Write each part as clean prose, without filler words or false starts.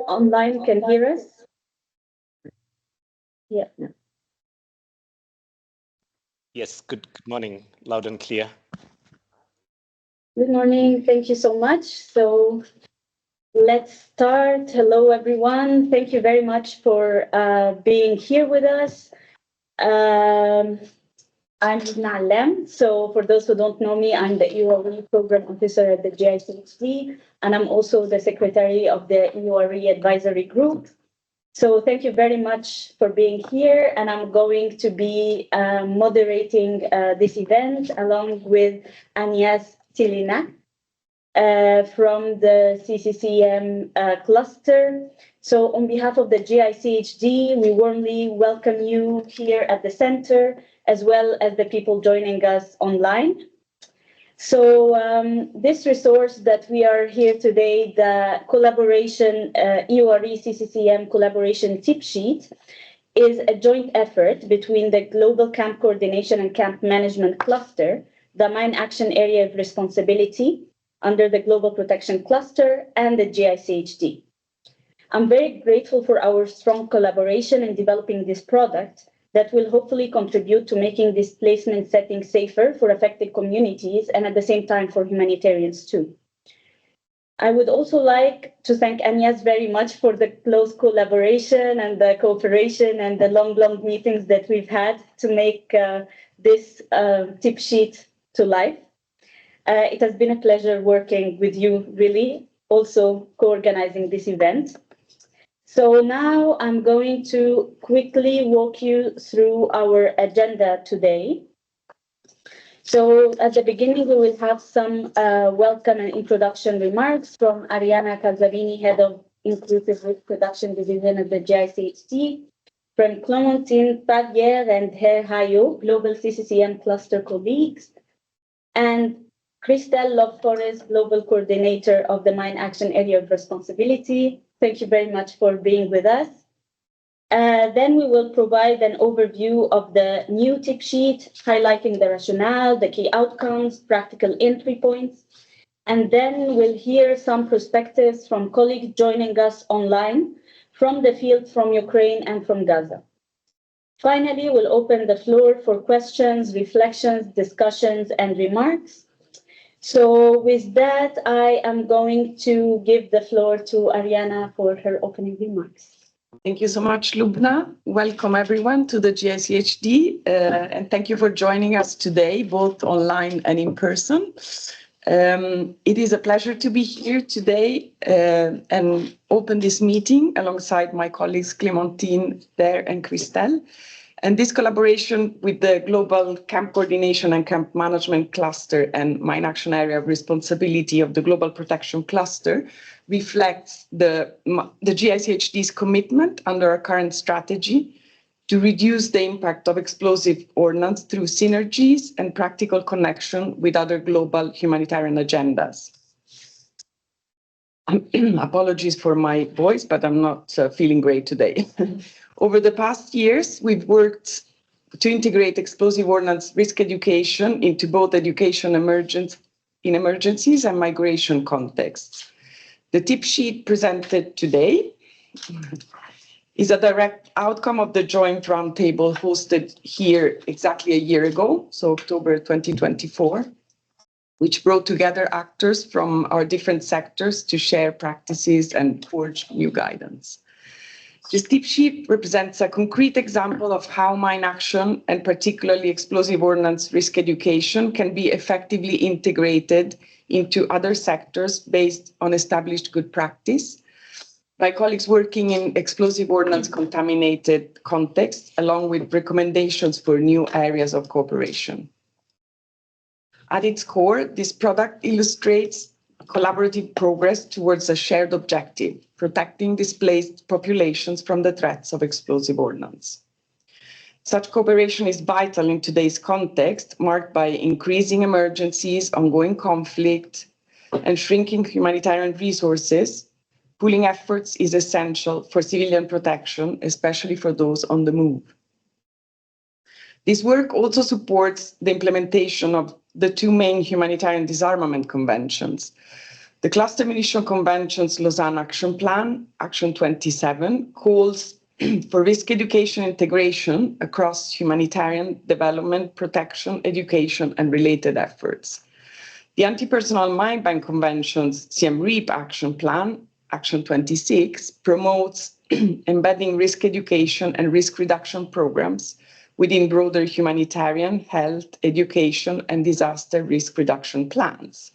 online can hear us? Yeah. Yes, good morning, loud and clear. Good morning, thank you so much. So let's start. Hello, everyone. Thank you very much for being here with us. I'm Lubna Alem. So for those who don't know me, I'm the EORE Program Officer at the GICHD, and I'm also the Secretary of the EORE Advisory Group. So thank you very much for being here, and I'm going to be moderating this event along with Agnes Tilina from the CCCM Cluster. So on behalf of the GICHD, we warmly welcome you here at the center, as well as the people joining us online. So this resource that we are here today, the collaboration, EORE CCCM collaboration tip sheet, is a joint effort between the Global Camp Coordination and Camp Management Cluster, the Mine Action Area of Responsibility under the Global Protection Cluster, and the GICHD. I'm very grateful for our strong collaboration in developing this product that will hopefully contribute to making displacement settings safer for affected communities and at the same time for humanitarians too. I would also like to thank Agnes very much for the close collaboration and the cooperation and the long meetings that we've had to make this tip sheet to life. It has been a pleasure working with you, really, also co-organizing this event. So now I'm going to quickly walk you through our agenda today. So at the beginning, we will have some welcome and introduction remarks from Ariana Calzavini, Head of Inclusive Risk Reduction Division at the GICHD, from Clémentine Pavier and Her Hayo, Global CCCM Cluster colleagues, and Christelle Love-Forest, Global Coordinator of the Mine Action Area of Responsibility. Thank you very much for being with us. Then we will provide an overview of the new tip sheet, highlighting the rationale, the key outcomes, practical entry points. And then we'll hear some perspectives from colleagues joining us online from the field, from Ukraine and from Gaza. Finally, we'll open the floor for questions, reflections, discussions, and remarks. So with that, I am going to give the floor to Ariana for her opening remarks. Thank you so much, Lubna. Welcome everyone to the GICHD, and thank you for joining us today, both online and in person. It is a pleasure to be here today and open this meeting alongside my colleagues Clémentine there and Christelle. And this collaboration with the Global Camp Coordination and Camp Management Cluster and Mine Action Area of Responsibility of the Global Protection Cluster reflects the GICHD's commitment under our current strategy to reduce the impact of explosive ordnance through synergies and practical connection with other global humanitarian agendas. Apologies for my voice, but I'm not feeling great today. Over the past years, we've worked to integrate explosive ordnance risk education into both education in emergencies and migration contexts. The tip sheet presented today is a direct outcome of the joint roundtable hosted here exactly a year ago, so October 2024, which brought together actors from our different sectors to share practices and forge new guidance. This tip sheet represents a concrete example of how mine action and particularly explosive ordnance risk education can be effectively integrated into other sectors based on established good practice by colleagues working in explosive ordnance contaminated contexts, along with recommendations for new areas of cooperation. At its core, this product illustrates collaborative progress towards a shared objective, protecting displaced populations from the threats of explosive ordnance. Such cooperation is vital in today's context, marked by increasing emergencies, ongoing conflict, and shrinking humanitarian resources. Pooling efforts is essential for civilian protection, especially for those on the move. This work also supports the implementation of the two main humanitarian disarmament conventions, The Cluster Munition Convention's Lausanne Action Plan, Action 27, calls for risk education integration across humanitarian development, protection, education, and related efforts. The Anti-Personnel Mine Ban Convention's Siem Reap Action Plan, Action 26, promotes embedding risk education and risk reduction programs within broader humanitarian, health, education, and disaster risk reduction plans.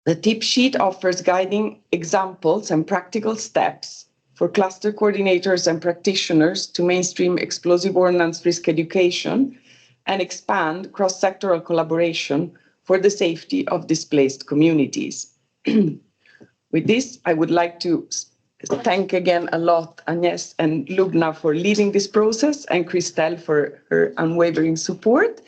The tip sheet offers guiding examples and practical steps for cluster coordinators and practitioners to mainstream explosive ordnance risk education and expand cross-sectoral collaboration for the safety of displaced communities. With this, I would like to thank again a lot Agnès and Lubna for leading this process and Christelle for her unwavering support.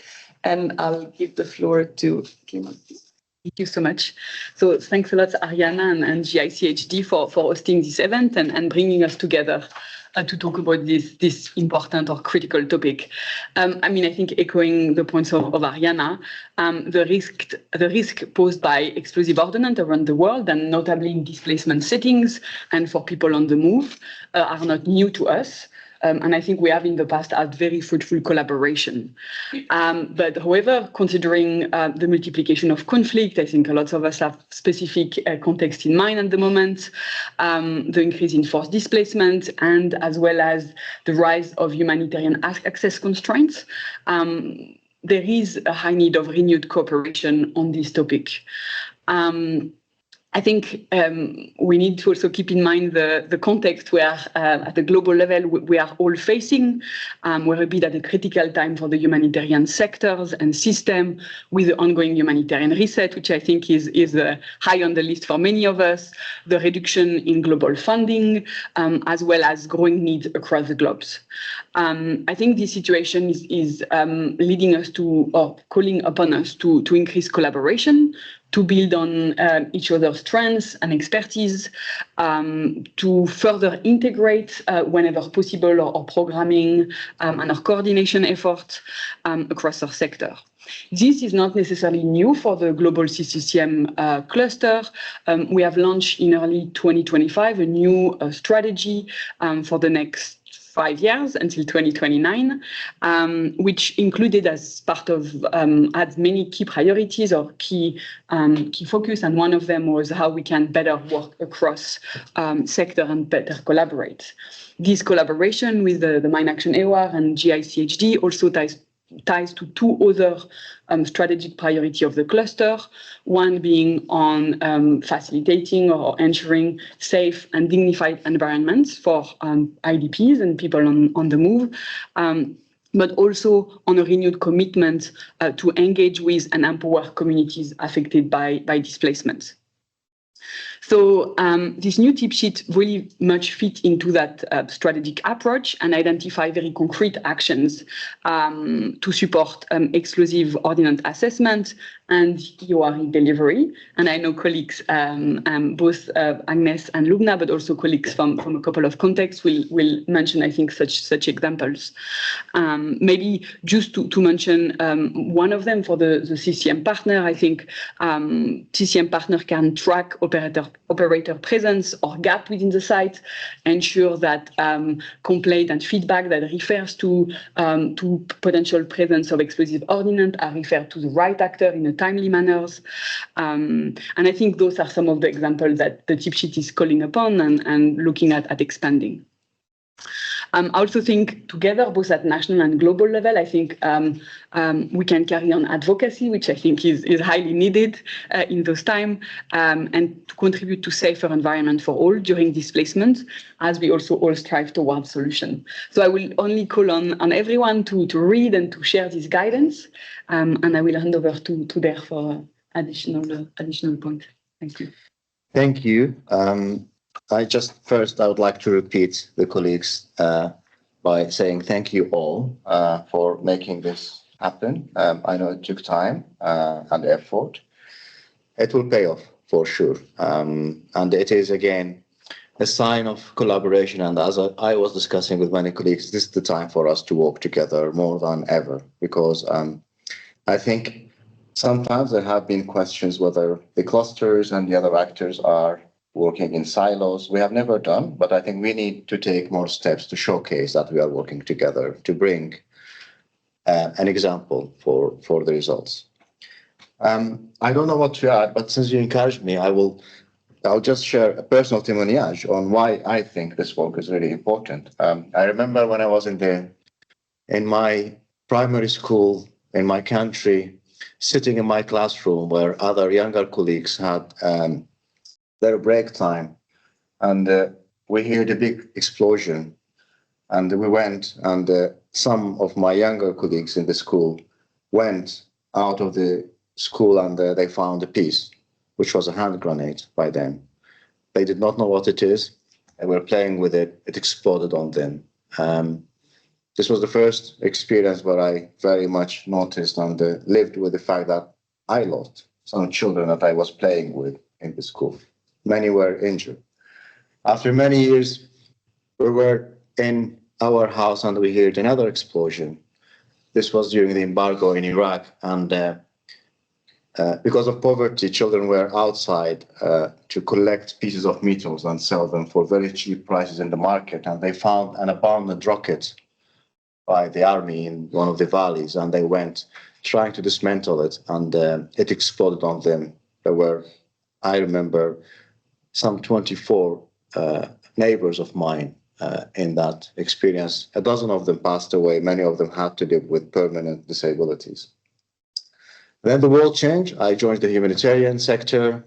And I'll give the floor to Clémentine. Thank you so much. So thanks a lot, Ariana and GICHD for hosting this event and bringing us together to talk about this important or critical topic. I mean, I think echoing the points of Ariana, the risk posed by explosive ordnance around the world, and notably in displacement settings and for people on the move, are not new to us. And I think we have in the past had very fruitful collaboration. But however, considering the multiplication of conflict, I think a lot of us have specific context in mind at the moment, the increase in forced displacement, and as well as the rise of humanitarian access constraints, there is a high need of renewed cooperation on this topic. I think we need to also keep in mind the context where at the global level we are all facing. We're a bit at a critical time for the humanitarian sectors and system with the ongoing humanitarian reset, which I think is high on the list for many of us, the reduction in global funding, as well as growing needs across the globes. I think this situation is leading us to, or calling upon us to increase collaboration, to build on each other's strengths and expertise, to further integrate whenever possible our programming and our coordination efforts across our sector. This is not necessarily new for the Global CCCM cluster. We have launched in early 2025 a new strategy for the next 5 years until 2029, which included as part of had many key priorities or key focus, and one of them was how we can better work across sector and better collaborate. This collaboration with the Mine Action EORE and GICHD also ties to two other strategic priority of the cluster, one being on facilitating or ensuring safe and dignified environments for IDPs and people on the move, but also on a renewed commitment to engage with and empower communities affected by displacement. So this new tip sheet really much fit into that strategic approach and identify very concrete actions to support explosive ordnance assessment and EORE delivery. And I know colleagues, both Agnès and Lubna, but also colleagues from a couple of contexts will mention, I think, such examples. Maybe just to mention one of them for the CCM partner, I think CCM partner can track operator presence or gap within the site, ensure that complaint and feedback that refers to potential presence of explosive ordnance are referred to the right actor in a timely manners. And I think those are some of the examples that the tip sheet is calling upon and looking at expanding. I also think together, both at national and global level, I think we can carry on advocacy, which I think is highly needed in those times, and to contribute to safer environment for all during displacement, as we also all strive towards solution. So I will only call on everyone to read and to share this guidance, and I will hand over to Dare for additional points. Thank you. Thank you. I would like to repeat the colleagues by saying thank you all for making this happen. I know it took time and effort. It will pay off for sure. And it is, again, a sign of collaboration. And as I was discussing with many colleagues, this is the time for us to work together more than ever, because I think Sometimes there have been questions whether the clusters and the other actors are working in silos. We have never done, but I think we need to take more steps to showcase that we are working together to bring an example for the results. I don't know what to add, but since you encouraged me, I'll just share a personal témoignage on why I think this work is really important. I remember when I was in my primary school in my country, sitting in my classroom where other younger colleagues had their break time, and we heard a big explosion, and we went, and some of my younger colleagues in the school went out of the school, and they found a piece, which was a hand grenade by them. They did not know what it is. They were playing with it. It exploded on them. This was the first experience where I very much noticed and lived with the fact that I lost some children that I was playing with in the school. Many were injured. After many years, we were in our house and we heard another explosion. This was during the embargo in Iraq, and because of poverty, children were outside to collect pieces of metals and sell them for very cheap prices in the market, and they found an abandoned rocket by the army in one of the valleys, and they went trying to dismantle it, and it exploded on them. There were, I remember, some 24 neighbors of mine in that experience. A dozen of them passed away. Many of them had to live with permanent disabilities. Then the world changed. I joined the humanitarian sector,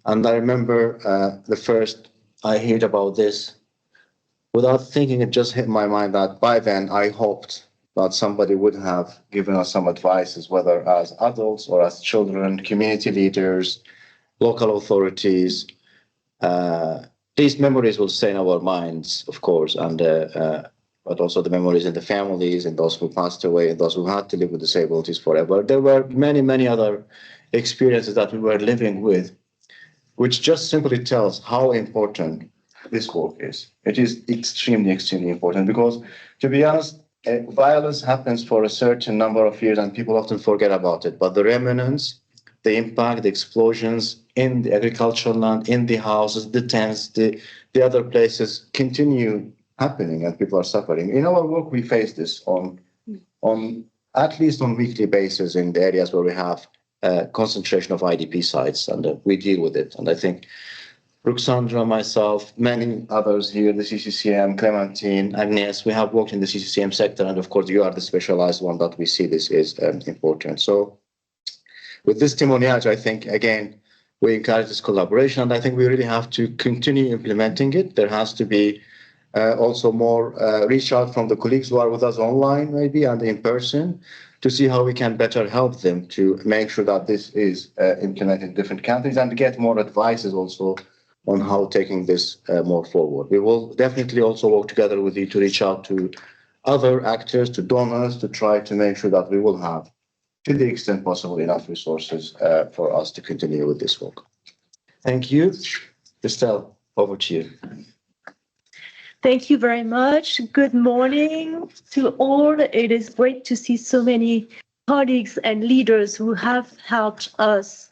and I remember the first I heard about this. Without thinking, it just hit my mind that by then I hoped that somebody would have given us some advices, whether as adults or as children, community leaders, local authorities. These memories will stay in our minds, of course, and but also the memories in the families and those who passed away and those who had to live with disabilities forever. There were many, many other experiences that we were living with, which just simply tells how important this work is. It is extremely, extremely important because, to be honest, violence happens for a certain number of years and people often forget about it. But the remnants, the impact, the explosions in the agricultural land, in the houses, the tents, the other places continue happening and people are suffering. In our work, we face this on at least on weekly basis in the areas where we have concentration of IDP sites, and we deal with it. And I think Ruxandra, myself, many others here, the CCCM, Clementine, Agnes, we have worked in the CCCM sector, and of course you are the specialized one that we see this is important. So with this témoignage, I think, again, we encourage this collaboration, and I think we really have to continue implementing it. There has to be also more reach out from the colleagues who are with us online, maybe, and in person, to see how we can better help them to make sure that this is implemented in different countries and get more advices also on how taking this more forward. We will definitely also work together with you to reach out to other actors, to donors, to try to make sure that we will have, to the extent possible, enough resources for us to continue with this work. Thank you. Estelle, over to you. Thank you very much. Good morning to all. It is great to see so many colleagues and leaders who have helped us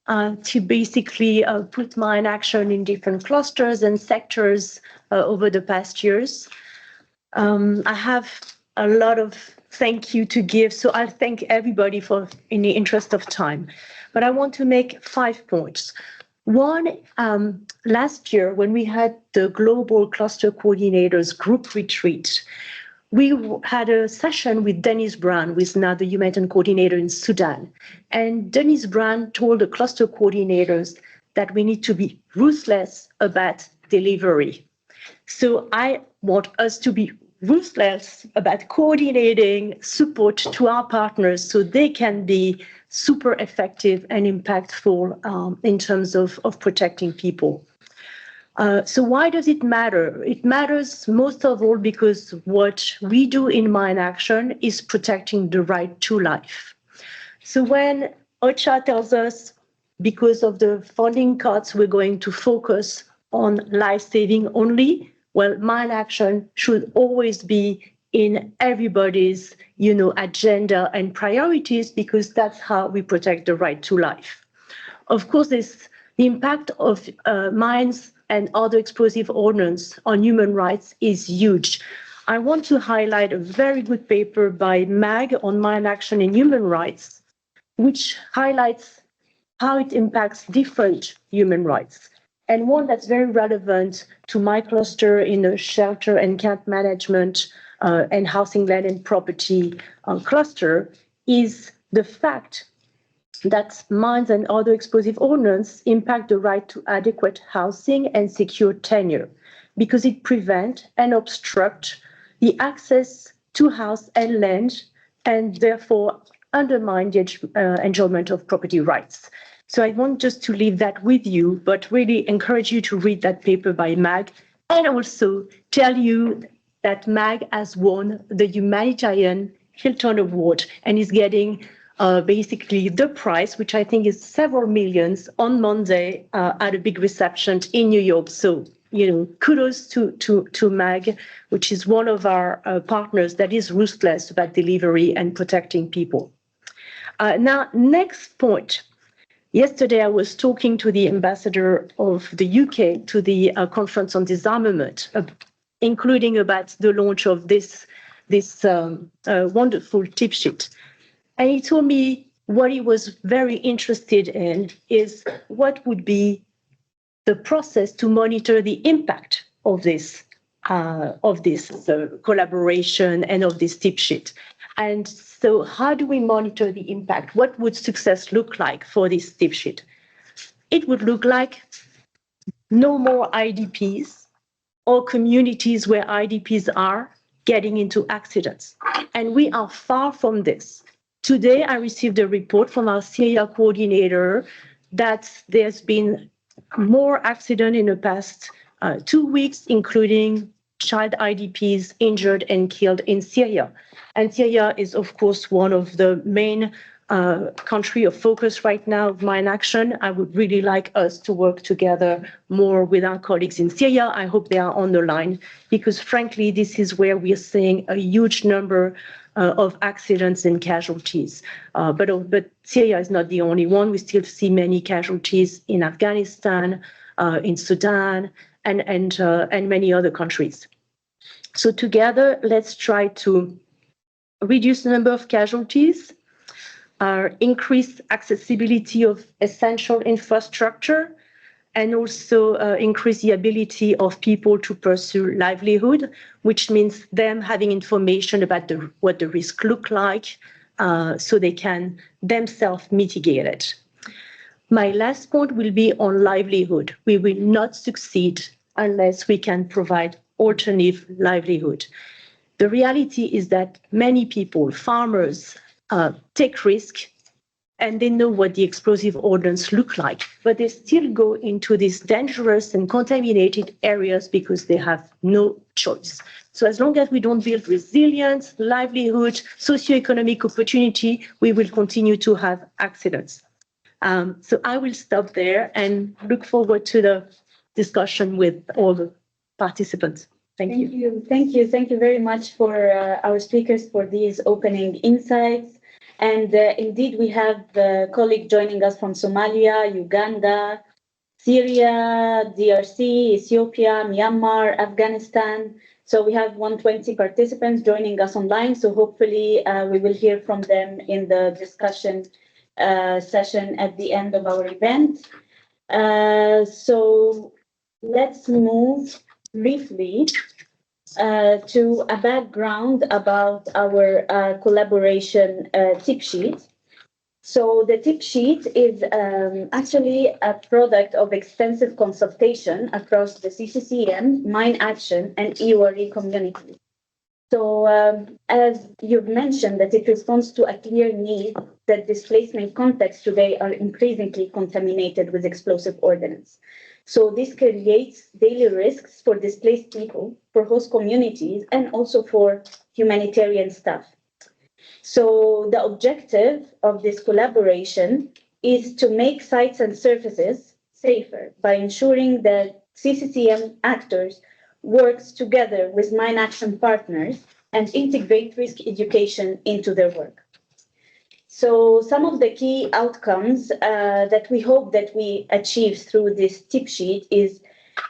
to basically put mine action in different clusters and sectors over the past years. I have a lot of thank you to give, so I'll thank everybody for in the interest of time. But I want to make 5 points. One, last year when we had the Global Cluster Coordinators Group Retreat, we had a session with Dennis Brown, who is now the Humanitarian Coordinator in Sudan. And Dennis Brown told the cluster coordinators that we need to be ruthless about delivery. So I want us to be ruthless about coordinating support to our partners so they can be super effective and impactful in terms of protecting people. So why does it matter? It matters most of all because what we do in Mine Action is protecting the right to life. So when OCHA tells us because of the funding cuts, we're going to focus on life-saving only, well, Mine Action should always be in everybody's, agenda and priorities, because that's how we protect the right to life. Of course, the impact of mines and other explosive ordnance on human rights is huge. I want to highlight a very good paper by MAG on mine action in human rights, which highlights how it impacts different human rights. And one that's very relevant to my cluster in the shelter and camp management and housing, land and property cluster is the fact that mines and other explosive ordnance impact the right to adequate housing and secure tenure, because it prevents and obstructs the access to house and land, and therefore undermine the enjoyment of property rights. So I want just to leave that with you, but really encourage you to read that paper by MAG, and also tell you that MAG has won the Humanitarian Hilton Award and is getting basically the prize, which I think is several millions, on Monday at a big reception in New York. So, kudos to MAG, which is one of our partners that is ruthless about delivery and protecting people. Now, next point. Yesterday, I was talking to the ambassador of the UK to the conference on disarmament, including about the launch of this wonderful tip sheet. And he told me what he was very interested in is what would be the process to monitor the impact of this collaboration and of this tip sheet. And so how do we monitor the impact? What would success look like for this tip sheet? It would look like no more IDPs or communities where IDPs are getting into accidents. And we are far from this. Today, I received a report from our Syria coordinator that there's been more accidents in the past 2 weeks, including child IDPs injured and killed in Syria. And Syria is, of course, one of the main country of focus right now of mine action. I would really like us to work together more with our colleagues in Syria. I hope they are on the line, because frankly, this is where we are seeing a huge number of accidents and casualties. But Syria is not the only one. We still see many casualties in Afghanistan, in Sudan, and many other countries. So together, let's try to reduce the number of casualties, increase accessibility of essential infrastructure, and also increase the ability of people to pursue livelihood, which means them having information about what the risk look like, so they can themselves mitigate it. My last point will be on livelihood. We will not succeed unless we can provide alternative livelihood. The reality is that many people, farmers, take risk, and they know what the explosive ordnance look like, but they still go into these dangerous and contaminated areas because they have no choice. So as long as we don't build resilience, livelihood, socioeconomic opportunity, we will continue to have accidents. So I will stop there and look forward to the discussion with all the participants. Thank you. Thank you very much for our speakers for these opening insights. And indeed, we have a colleague joining us from Somalia, Uganda, Syria, DRC, Ethiopia, Myanmar, Afghanistan. So we have 120 participants joining us online. So hopefully we will hear from them in the discussion session at the end of our event. So let's move briefly to a background about our collaboration tip sheet. So the tip sheet is actually a product of extensive consultation across the CCCM, Mine Action, and EORE communities. So as you've mentioned, that it responds to a clear need that displacement contexts today are increasingly contaminated with explosive ordnance. So this creates daily risks for displaced people, for host communities, and also for humanitarian staff. So the objective of this collaboration is to make sites and surfaces safer by ensuring that CCCM actors works together with mine action partners and integrate risk education into their work. So some of the key outcomes that we hope that we achieve through this tip sheet is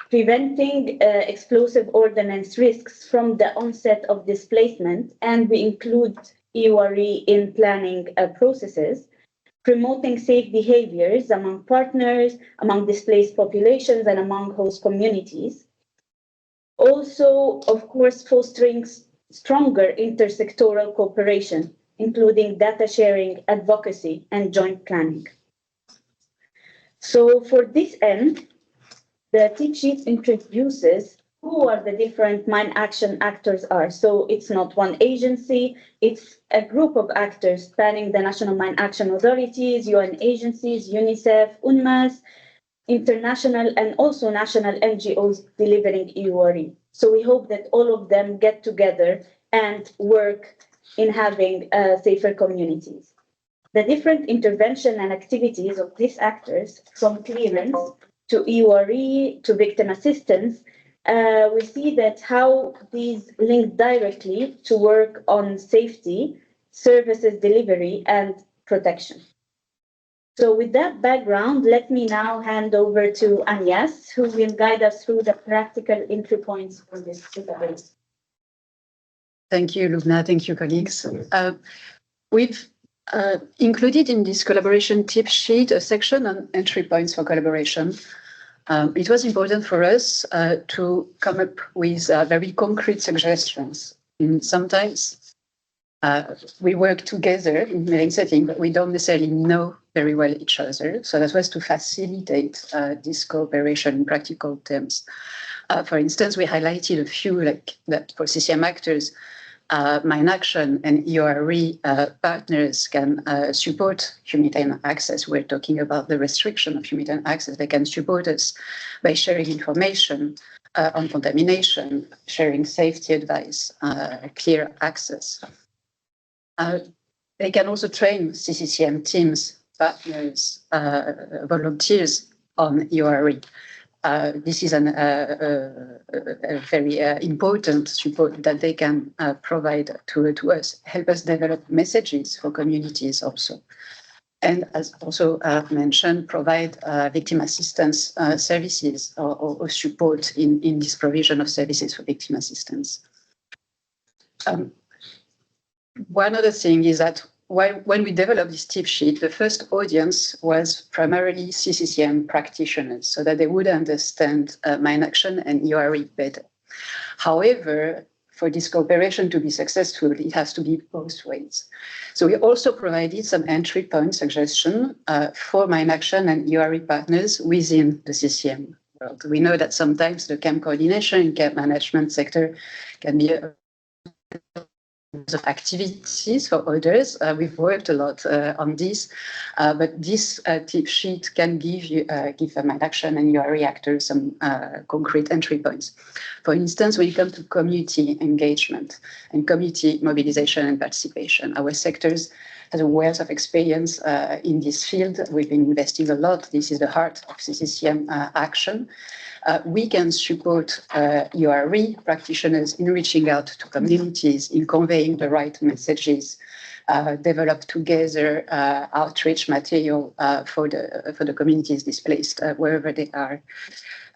preventing explosive ordnance risks from the onset of displacement, and we include EORE in planning processes, promoting safe behaviors among partners, among displaced populations, and among host communities. Also, of course, fostering stronger intersectoral cooperation, including data sharing, advocacy, and joint planning. So for this end, the tip sheet introduces who are the different mine action actors are. So it's not one agency, it's a group of actors spanning the national mine action authorities, UN agencies, UNICEF, UNMAS, international and also national NGOs delivering EORE. So we hope that all of them get together and work in having safer communities. The different intervention and activities of these actors, from clearance to EORE to victim assistance, we see that how these link directly to work on safety, services delivery, and protection. So with that background, let me now hand over to Agnes, who will guide us through the practical entry points for this database. Thank you, Lubna. Thank you, colleagues. We've included in this collaboration tip sheet a section on entry points for collaboration. It was important for us to come up with very concrete suggestions. And sometimes we work together in mailing setting, but we don't necessarily know very well each other. So that was to facilitate this cooperation in practical terms. For instance, we highlighted a few like that for CCM actors. Mine Action and EORE partners can support humanitarian access. We're talking about the restriction of humanitarian access. They can support us by sharing information on contamination, sharing safety advice, clear access. They can also train CCCM teams, partners, volunteers on EORE. This is a very important support that they can provide to us, help us develop messages for communities also. And as also mentioned, provide victim assistance services or support in this provision of services for victim assistance. One other thing is that when we developed this tip sheet, the first audience was primarily CCCM practitioners, so that they would understand Mine Action and EORE better. However, for this cooperation to be successful, it has to be both ways. So we also provided some entry point suggestion for Mine Action and EORE partners within the CCM world. We know that sometimes the camp coordination and camp management sector can be of activities for others. We've worked a lot on this, but this tip sheet can give Mine Action and EORE actors some concrete entry points. For instance, when it comes to community engagement and community mobilization and participation, our sectors has a wealth of experience in this field. We've been investing a lot. This is the heart of CCCM action. We can support EORE practitioners in reaching out to communities, in conveying the right messages, develop together outreach material for the communities displaced wherever they are.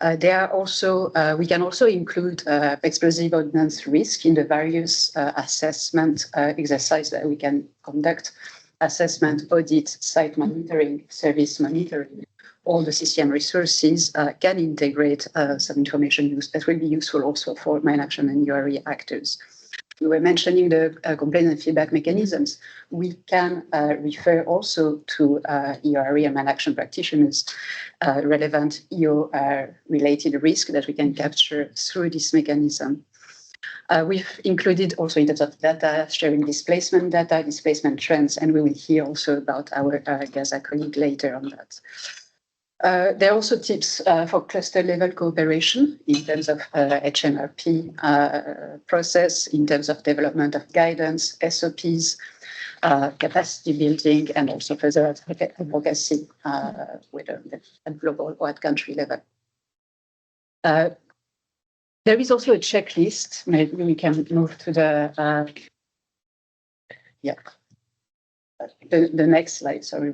We can also include explosive ordnance risk in the various assessment exercise that we can conduct: assessment, audit, site monitoring, service monitoring. All the CCM resources can integrate some information that will be useful also for Mine Action and EORE actors. We were mentioning the complaint and feedback mechanisms. We can refer also to EORE and Mine Action practitioners relevant EO-related risk that we can capture through this mechanism. We've included also in terms of data, sharing displacement data, displacement trends, and we will hear also about our Gaza colleague later on that. There are also tips for cluster level cooperation in terms of HMRP process, in terms of development of guidance, SOPs, capacity building, and also further advocacy whether at global or at country level. There is also a checklist. Maybe we can move to the the next slide. Sorry.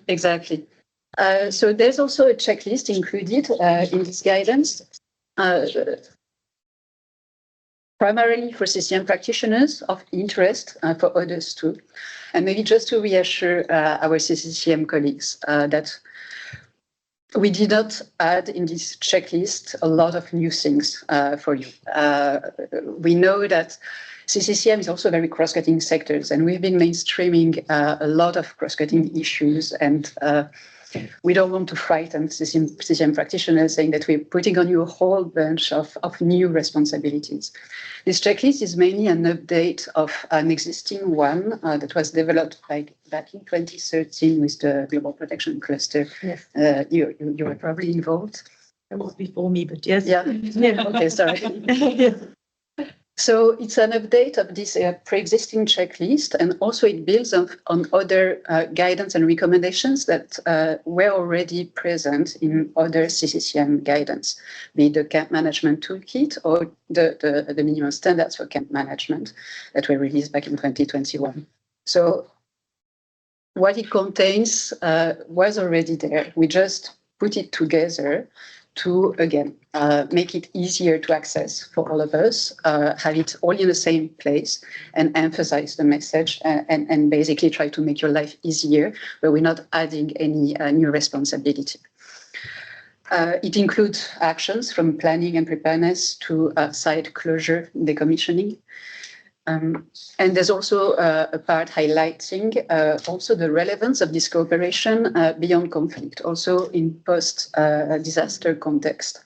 Exactly. So there's also a checklist included in this guidance, primarily for CCM practitioners of interest, for others too. And maybe just to reassure our CCCM colleagues that we did not add in this checklist a lot of new things for you. We know that CCCM is also very cross-cutting sectors, and we've been mainstreaming a lot of cross-cutting issues, and we don't want to frighten CCM practitioners saying that we're putting on you a whole bunch of new responsibilities. This checklist is mainly an update of an existing one that was developed back in 2013 with the Global Protection Cluster. Yes. You were probably involved. That was before me, but yes. Yeah. Okay, sorry. So it's an update of this pre-existing checklist, and also it builds on other guidance and recommendations that were already present in other CCCM guidance, be it the camp management toolkit or the minimum standards for camp management that were released back in 2021. So what it contains was already there. We just put it together to, again, make it easier to access for all of us, have it all in the same place, and emphasize the message, and basically try to make your life easier, but we're not adding any new responsibility. It includes actions from planning and preparedness to site closure, decommissioning. And there's also a part highlighting also the relevance of this cooperation beyond conflict, also in post-disaster context.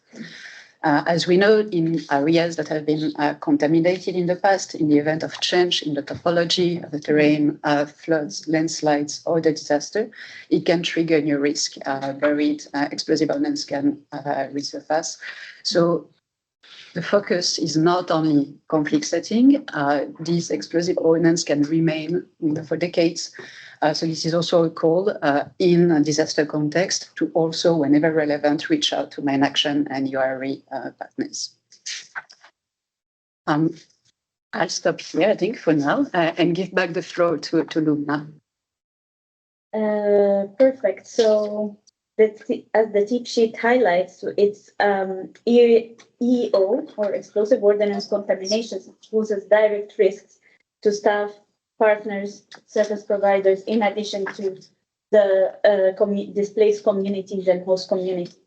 As we know, in areas that have been contaminated in the past, in the event of change in the topology of the terrain, floods, landslides, or the disaster, it can trigger new risk. Buried explosive ordnance can resurface. So the focus is not only conflict setting. These explosive ordnance can remain for decades. So this is also a call in a disaster context to also, whenever relevant, reach out to main action and EORE partners. I'll stop here, I think, for now, and give back the floor to Lubna. Perfect. So as the tip sheet highlights, it's EO, or explosive ordnance contamination, poses direct risks to staff, partners, service providers, in addition to the displaced communities and host communities.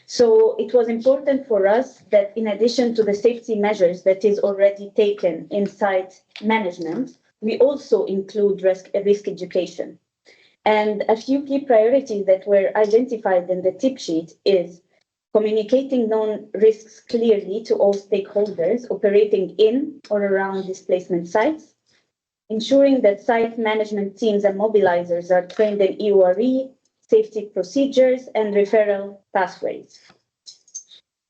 So it was important for us that in addition to the safety measures that is already taken in site management, we also include risk education. And a few key priorities that were identified in the tip sheet is communicating known risks clearly to all stakeholders operating in or around displacement sites, ensuring that site management teams and mobilizers are trained in EORE, safety procedures, and referral pathways.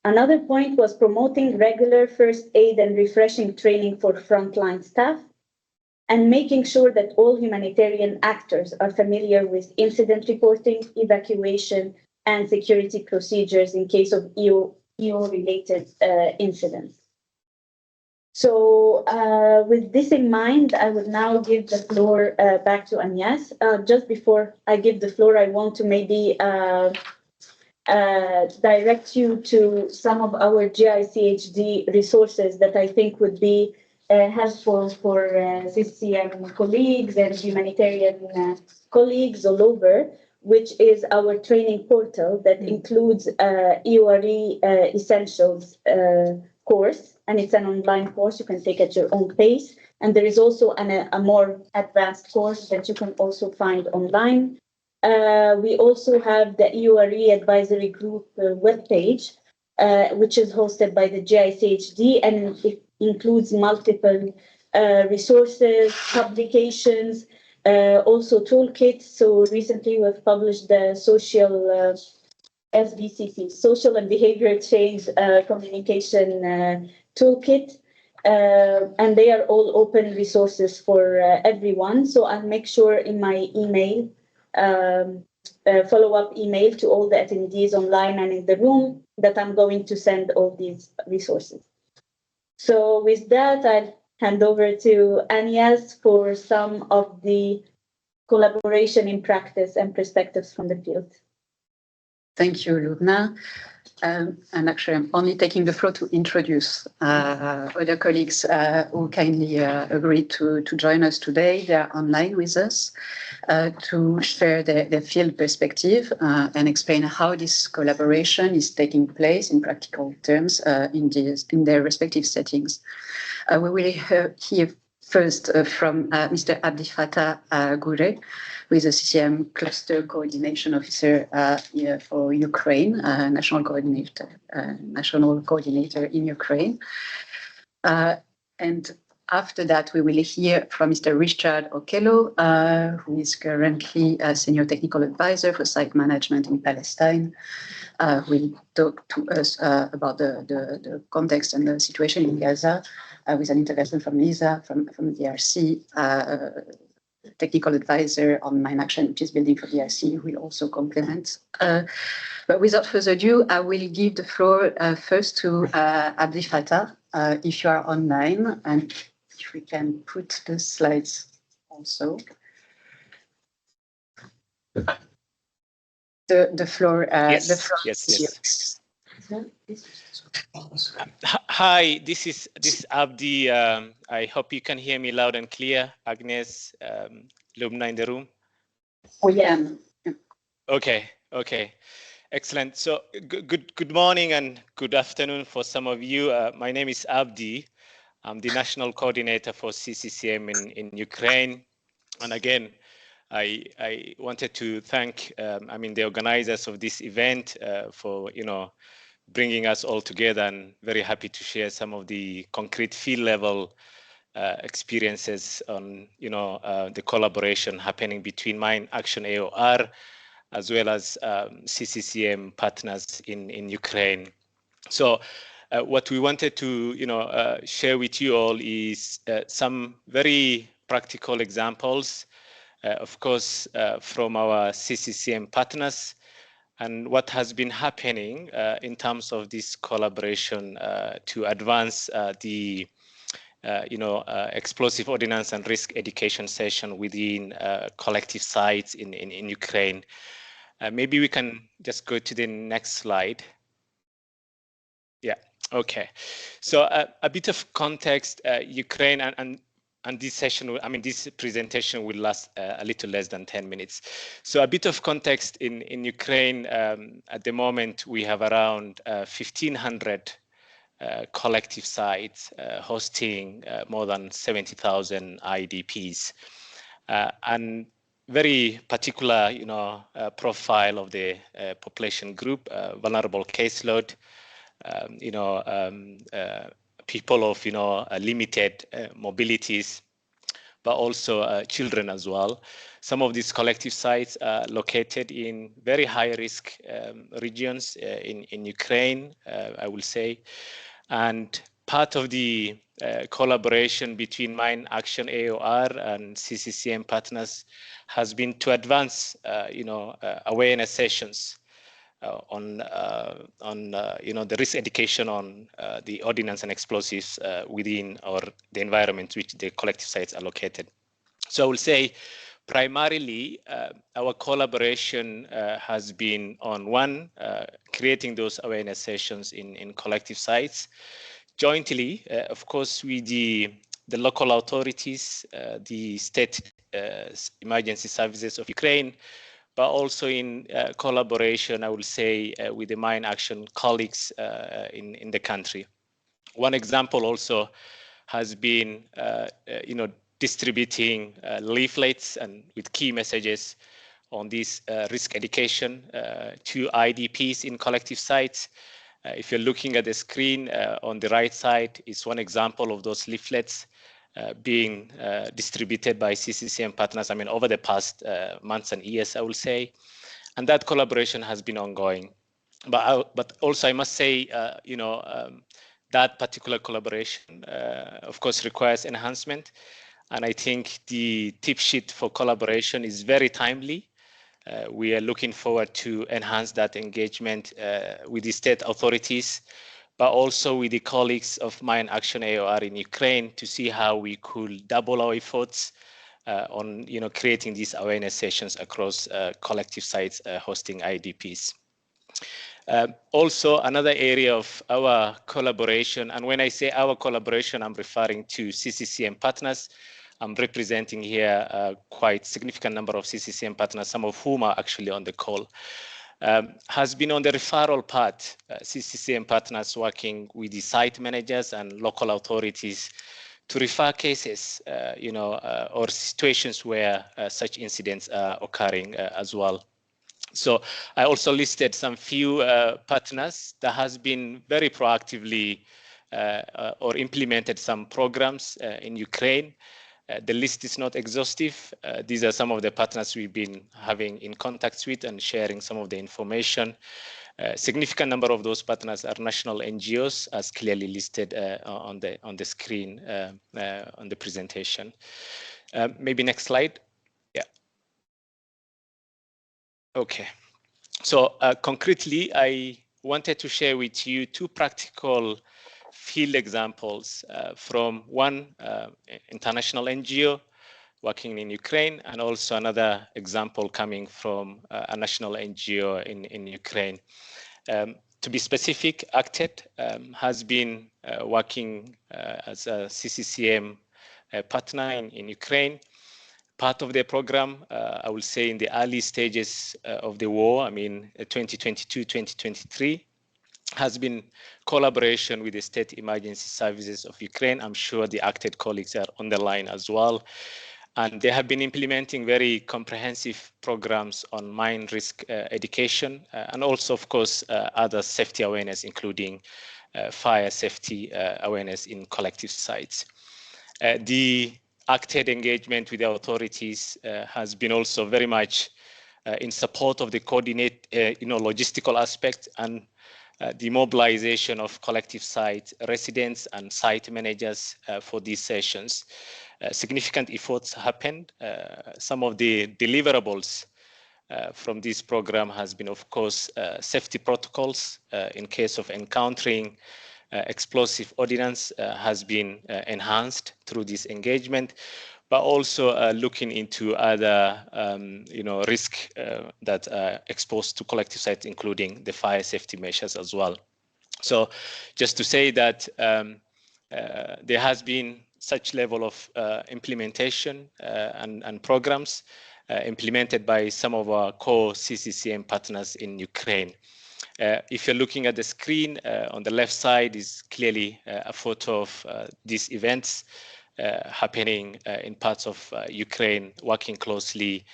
Another point was promoting regular first aid and refreshing training for frontline staff, and making sure that all humanitarian actors are familiar with incident reporting, evacuation, and security procedures in case of EO-related incidents. So with this in mind, I would now give the floor back to Agnes. Just before I give the floor, I want to maybe direct you to some of our GICHD resources that I think would be helpful for CCCM colleagues and humanitarian colleagues all over, which is our training portal that includes EORE Essentials course, and it's an online course you can take at your own pace. And there is also a more advanced course that you can also find online. We also have the EORE Advisory Group webpage, which is hosted by the GICHD, and it includes multiple resources, publications, also toolkits. So recently we've published the social SBCC, Social and Behavior Change Communication Toolkit, and they are all open resources for everyone. So I'll make sure in my email follow-up email to all the attendees online and in the room that I'm going to send all these resources. So with that, I'll hand over to Agnes for some of the collaboration in practice and perspectives from the field. Thank you, Lubna. And actually, I'm only taking the floor to introduce other colleagues who kindly agreed to join us today. They are online with us to share their field perspective and explain how this collaboration is taking place in practical terms in their respective settings. We will hear first from Mr. Abdi Fattah Goure, who is a CCCM Cluster Coordination Officer for Ukraine, national coordinator in Ukraine. And after that, we will hear from Mr. Richard Okello, who is currently a Senior Technical Advisor for Site Management in Palestine, who will talk to us about the context and the situation in Gaza, with an intervention from Lisa from DRC, Technical Advisor on Mine Action, which is building for DRC, who will also complement. But without further ado, I will give the floor first to Abdi Fattah, if you are online, and if we can put the slides also. The floor. Yes, the floor yes. Hi, this is Abdi. I hope you can hear me loud and clear. Agnes, Lubna in the room. We can. Okay. Excellent. So good morning and good afternoon for some of you. My name is Abdi. I'm the national coordinator for CCCM in Ukraine. And again, I wanted to thank the organizers of this event for bringing us all together, and very happy to share some of the concrete field level experiences on the collaboration happening between Mine Action EORE as well as CCCM partners in Ukraine. So what we wanted to share with you all is some very practical examples, of course, from our CCCM partners, and what has been happening in terms of this collaboration to advance the explosive ordnance and risk education session within collective sites in Ukraine. Maybe we can just go to the next slide. Yeah, okay. So a bit of context, Ukraine and this session, this presentation will last a little less than 10 minutes. So a bit of context in Ukraine, at the moment, we have around 1,500 collective sites hosting more than 70,000 IDPs. And very particular, profile of the population group, vulnerable caseload, people of limited mobilities, but also children as well. Some of these collective sites are located in very high risk regions in Ukraine, I will say. And part of the collaboration between Mine Action EORE and CCCM partners has been to advance awareness sessions on the risk education on the ordnance and explosives within or the environment which the collective sites are located. So I will say primarily our collaboration has been on one, creating those awareness sessions in collective sites jointly, of course, with the local authorities, the state emergency services of Ukraine, but also in collaboration, I will say, with the Mine Action colleagues in the country. One example also has been, distributing leaflets and with key messages on this risk education to IDPs in collective sites. If you're looking at the screen on the right side, is one example of those leaflets being distributed by CCCM partners, over the past months and years, I will say. And that collaboration has been ongoing. But also I must say, that particular collaboration, of course, requires enhancement. And I think the tip sheet for collaboration is very timely. We are looking forward to enhance that engagement with the state authorities, but also with the colleagues of Mine Action EORE in Ukraine to see how we could double our efforts on creating these awareness sessions across collective sites hosting IDPs. Also, another area of our collaboration, and when I say our collaboration, I'm referring to CCCM partners. I'm representing here a quite significant number of CCCM partners, some of whom are actually on the call, has been on the referral part. CCCM partners working with the site managers and local authorities to refer cases, or situations where such incidents are occurring as well. So I also listed some few partners that has been very proactively or implemented some programs in Ukraine. The list is not exhaustive. These are some of the partners we've been having in contact with and sharing some of the information. Significant number of those partners are national NGOs, as clearly listed on the screen on the presentation. Maybe next slide. Yeah. Okay. So concretely, I wanted to share with you two practical field examples from one international NGO working in Ukraine, and also another example coming from a national NGO in Ukraine. To be specific, ACTED has been working as a CCCM partner in Ukraine. Part of the program, I will say in the early stages of the war, I mean 2022, 2023, has been collaboration with the State Emergency Services of Ukraine. I'm sure the ACTED colleagues are on the line as well. And they have been implementing very comprehensive programs on mine risk education, and also, of course, other safety awareness, including fire safety awareness in collective sites. The ACTED engagement with the authorities has been also very much in support of the coordinate, logistical aspect and the mobilization of collective site residents and site managers for these sessions. Significant efforts happened. Some of the deliverables from this program has been, of course, safety protocols in case of encountering explosive ordnance has been enhanced through this engagement, but also looking into other, risk that are exposed to collective sites, including the fire safety measures as well. So just to say that there has been such level of implementation and programs implemented by some of our core CCCM partners in Ukraine. If you're looking at the screen, on the left side is clearly a photo of these events happening in parts of Ukraine, working closely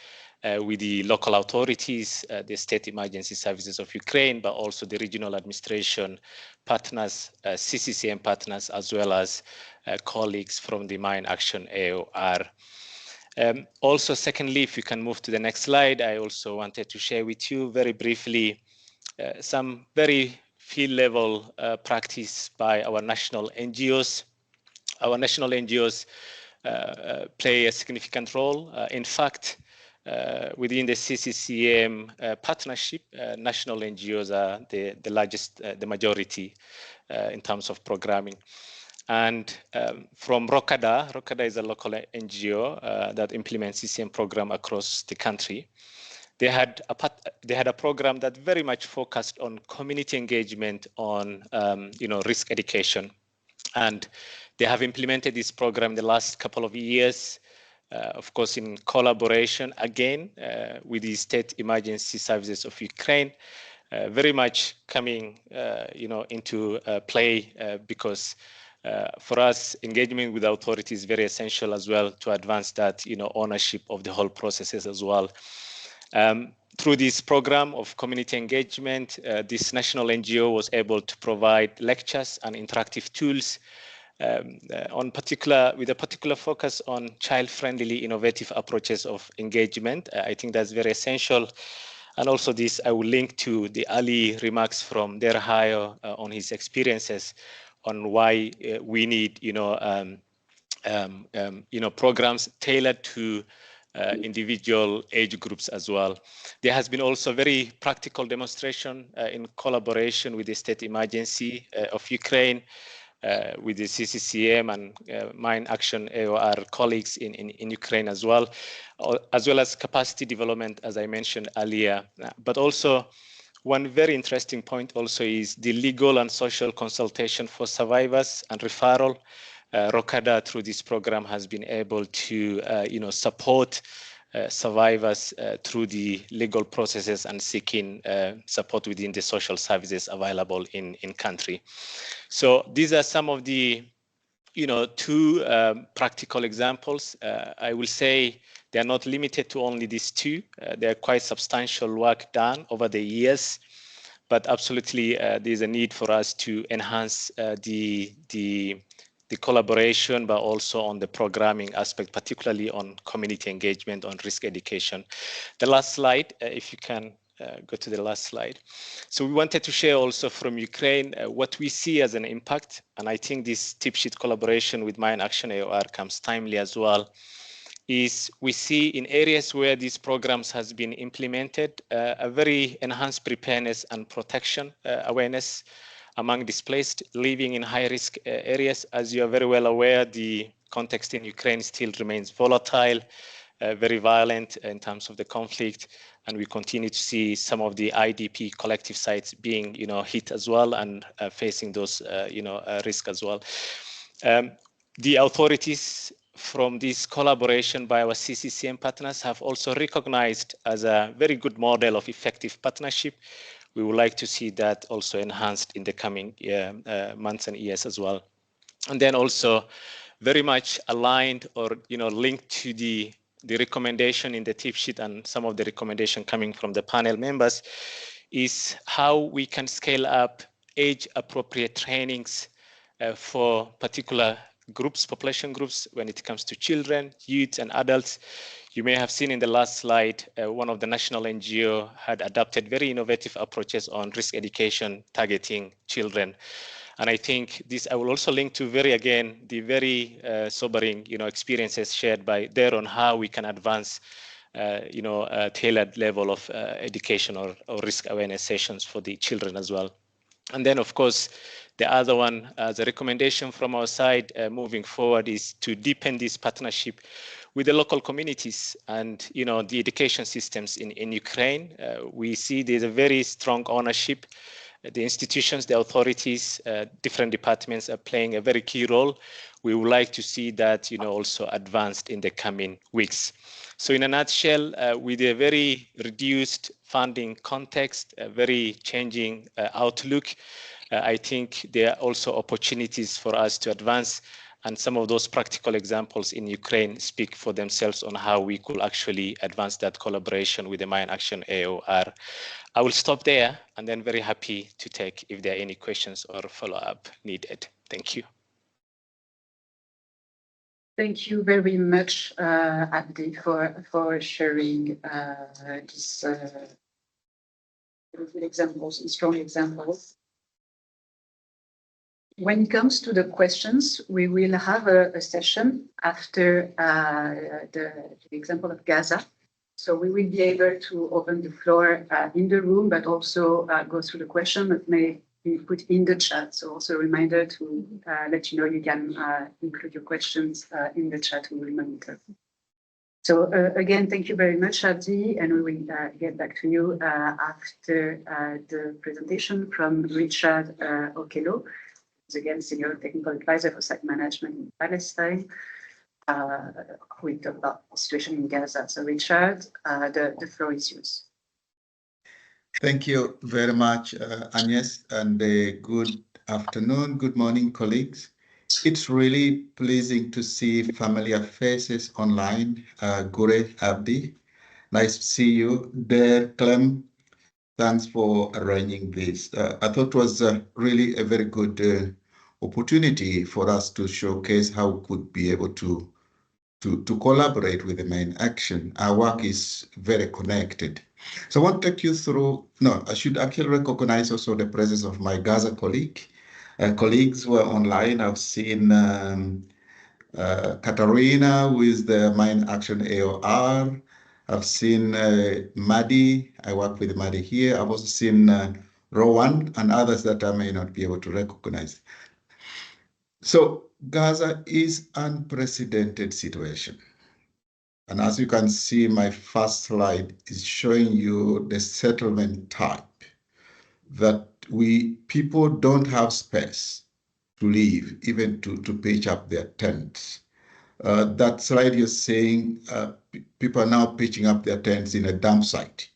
with the local authorities, the State Emergency Services of Ukraine, but also the regional administration partners, CCCM partners, as well as colleagues from the Mine Action EORE. Also, secondly, if you can move to the next slide, I also wanted to share with you very briefly some very field level practice by our national NGOs. Our national NGOs play a significant role. In fact, within the CCCM partnership, national NGOs are the largest, the majority in terms of programming. And from Rokada is a local NGO that implements CCM program across the country. They had a program that very much focused on community engagement on risk education, and they have implemented this program the last couple of years, of course, in collaboration again with the State Emergency Services of Ukraine, very much coming into play because for us, engagement with authorities is very essential as well to advance that ownership of the whole processes as well. Through this program of community engagement, this national NGO was able to provide lectures and interactive tools with a particular focus on child-friendly, innovative approaches of engagement. I think that's very essential. And also this, I will link to the early remarks from Derhayo on his experiences on why we need, programs tailored to individual age groups as well. There has been also very practical demonstration in collaboration with the State Emergency of Ukraine, with the CCCM and Mine Action EORE colleagues in Ukraine as well as capacity development, as I mentioned earlier. But also, one very interesting point also is the legal and social consultation for survivors and referral. Rokada, through this program, has been able to support survivors through the legal processes and seeking support within the social services available in country. So these are some of the two practical examples. I will say they are not limited to only these two. They are quite substantial work done over the years, but absolutely there's a need for us to enhance the collaboration, but also on the programming aspect, particularly on community engagement, on risk education. The last slide, if you can go to the last slide. So we wanted to share also from Ukraine what we see as an impact. And I think this tip sheet collaboration with Mine Action EORE comes timely as well, is we see in areas where these programs has been implemented, a very enhanced preparedness and protection awareness among displaced living in high-risk areas. As you are very well aware, the context in Ukraine still remains volatile, very violent in terms of the conflict, and we continue to see some of the IDP collective sites being, hit as well and facing those, risk as well. The authorities from this collaboration by our CCCM partners have also recognized as a very good model of effective partnership. We would like to see that also enhanced in the coming months and years as well. And then also very much aligned or linked to the recommendation in the tip sheet and some of the recommendation coming from the panel members is how we can scale up age-appropriate trainings for particular groups, population groups, when it comes to children, youth, and adults. You may have seen in the last slide, one of the national NGO had adopted very innovative approaches on risk education targeting children. And I think this, I will also link to the very sobering, experiences shared by there on how we can advance, a tailored level of education or risk awareness sessions for the children as well. And then, of course, the other one, as a recommendation from our side moving forward, is to deepen this partnership with the local communities and, the education systems in Ukraine. We see there's a very strong ownership. The institutions, the authorities, different departments are playing a very key role. We would like to see that, also advanced in the coming weeks. So in a nutshell, with a very reduced funding context, a very changing outlook, I think there are also opportunities for us to advance, and some of those practical examples in Ukraine speak for themselves on how we could actually advance that collaboration with the Mine Action EORE. I will stop there and then very happy to take if there are any questions or follow-up needed. Thank you. Thank you very much, Abdi, for sharing these good examples and strong examples. When it comes to the questions, we will have a session after the example of Gaza. So we will be able to open the floor in the room, but also go through the question that may be put in the chat. So also a reminder to let you know you can include your questions in the chat. We will monitor. So again, thank you very much, Abdi, and we will get back to you after the presentation from Richard Okello, who's again Senior Technical Advisor for Site Management in Palestine. We talk about the situation in Gaza. So Richard, the floor is yours. Thank you very much, Agnes, and good afternoon, good morning, colleagues. It's really pleasing to see familiar faces online. Gure, Abdi, nice to see you. There, Clem, thanks for arranging this. I thought it was really a very good opportunity for us to showcase how we could be able to collaborate with the Mine Action. Our work is very connected. So I want to take you through, I should actually recognize also the presence of my Gaza colleagues who are online. I've seen Katarina with the Mine Action EORE. I've seen Madi. I work with Madi here. I've also seen Rowan and others that I may not be able to recognize. So Gaza is unprecedented situation. And as you can see, my first slide is showing you the settlement type, that people don't have space to live, even to pitch up their tents. That slide you're saying people are now pitching up their tents in a dump site.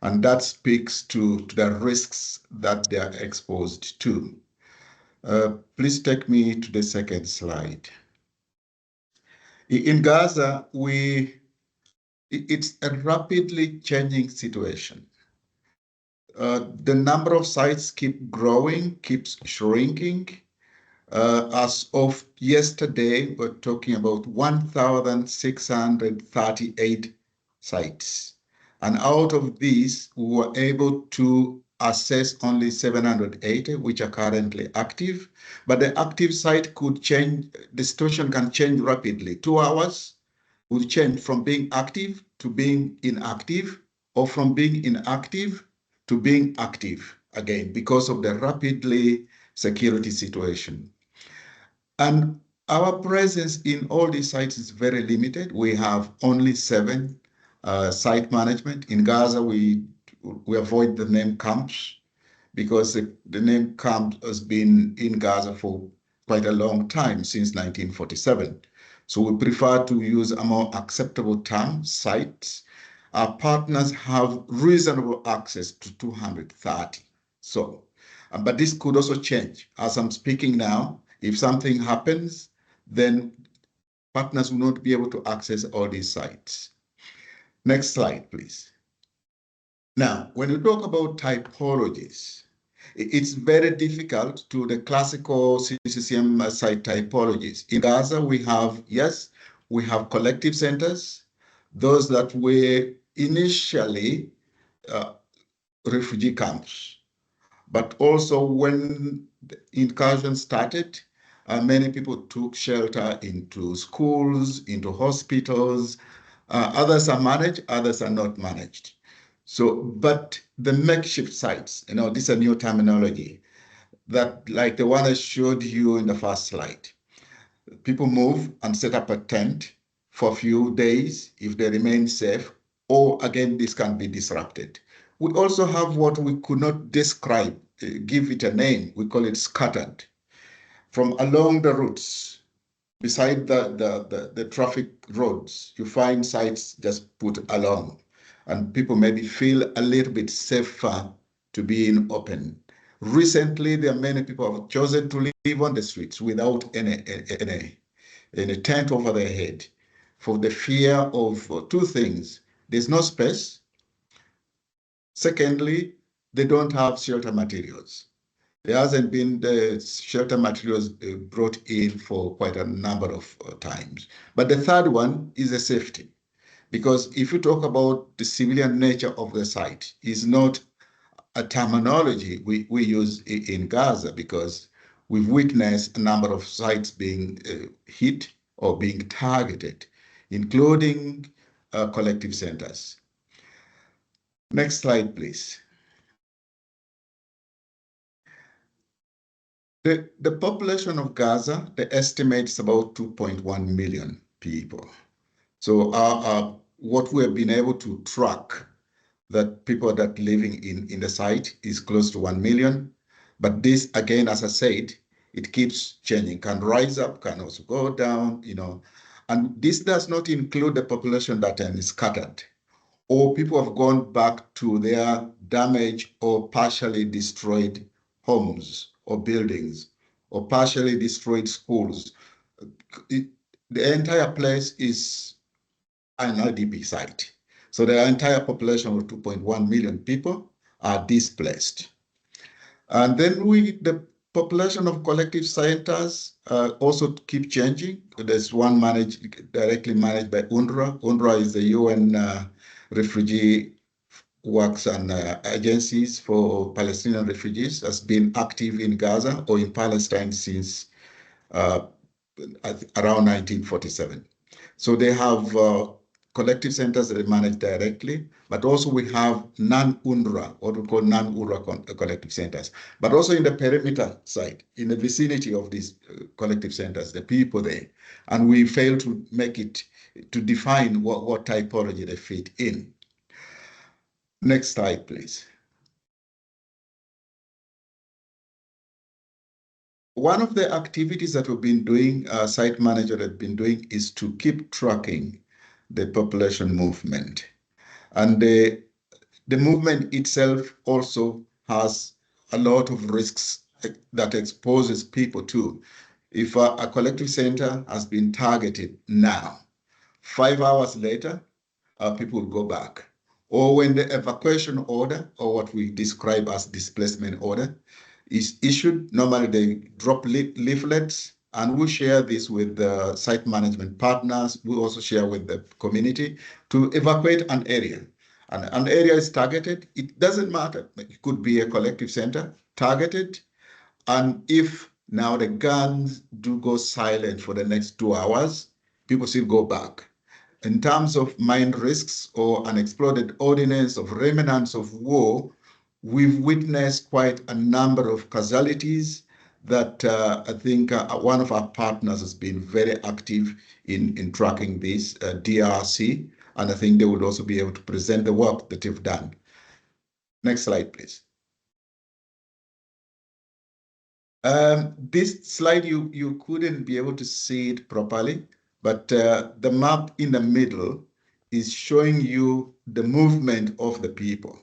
And that speaks to the risks that they are exposed to. Please take me to the second slide. In Gaza, it's a rapidly changing situation. The number of sites keep growing, keeps shrinking. As of yesterday, we're talking about 1,638 sites. And out of these, we were able to assess only 780, which are currently active. But the active site could change, the situation can change rapidly. 2 hours will change from being active to being inactive, or from being inactive to being active again, because of the rapidly security situation. And our presence in all these sites is very limited. We have only 7 site management. In Gaza, we avoid the name camps because the name camp has been in Gaza for quite a long time, since 1947. So we prefer to use a more acceptable term, sites. Our partners have reasonable access to 230. So, but this could also change. As I'm speaking now, if something happens, then partners will not be able to access all these sites. Next slide, please. Now, when we talk about typologies, it's very difficult to the classical CCCM site typologies. In Gaza, we have collective centers, those that were initially refugee camps. But also when the incursion started, many people took shelter into schools, into hospitals. Others are managed, others are not managed. So, but the makeshift sites, this is a new terminology, that like the one I showed you in the first slide. People move and set up a tent for a few days if they remain safe, or again, this can be disrupted. We also have what we could not describe, give it a name. We call it scattered. From along the routes, beside the traffic roads, you find sites just put along, and people maybe feel a little bit safer to be in open. Recently, there are many people who have chosen to live on the streets without any tent over their head, for the fear of 2 things. There's no space. Secondly, they don't have shelter materials. There hasn't been the shelter materials brought in for quite a number of times. But the third one is the safety. Because if you talk about the civilian nature of the site, is not a terminology we use in Gaza, because we've witnessed a number of sites being hit or being targeted, including collective centers. Next slide, please. The population of Gaza, the estimate is about 2.1 million people. So what we have been able to track, that people that living in the site is close to 1 million. But this, again, as I said, it keeps changing, can rise up, can also go down, And this does not include the population that is scattered, or people have gone back to their damaged or partially destroyed homes or buildings, or partially destroyed schools. The entire place is an IDP site. So the entire population of 2.1 million people are displaced. And then the population of collective centers also keep changing. There's one directly managed by UNRWA. UNRWA is the UN refugee works and agencies for Palestinian refugees, has been active in Gaza or in Palestine since around 1947. So they have collective centers that they manage directly, but also we have non-UNRWA, what we call non-UNRWA collective centers, but also in the perimeter side, in the vicinity of these collective centers, the people there. And we fail to make it, to define what typology they fit in. Next slide, please. One of the activities that we've been doing, site manager have been doing, is to keep tracking the population movement. And the movement itself also has a lot of risks that exposes people to. If a collective center has been targeted now, 5 hours later, people will go back. Or when the evacuation order, or what we describe as displacement order, is issued, normally they drop leaflets, and we share this with the site management partners. We also share with the community to evacuate an area. And an area is targeted. It doesn't matter. It could be a collective center targeted. And if now the guns do go silent for the next 2 hours, people still go back. In terms of mine risks or unexploded ordnance of remnants of war, we've witnessed quite a number of casualties that I think one of our partners has been very active in tracking this, DRC, and I think they would also be able to present the work that they've done. Next slide, please. This slide, you couldn't be able to see it properly, but the map in the middle is showing you the movement of the people,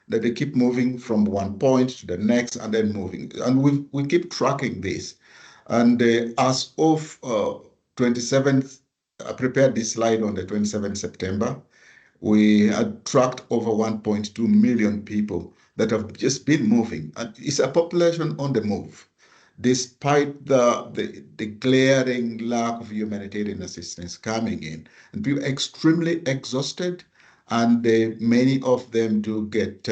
that they keep moving from one point to the next and then moving. And we keep tracking this. And as of 27th, I prepared this slide on the 27th September, we had tracked over 1.2 million people that have just been moving. And it's a population on the move, despite the glaring lack of humanitarian assistance coming in. And people are extremely exhausted, and many of them do get,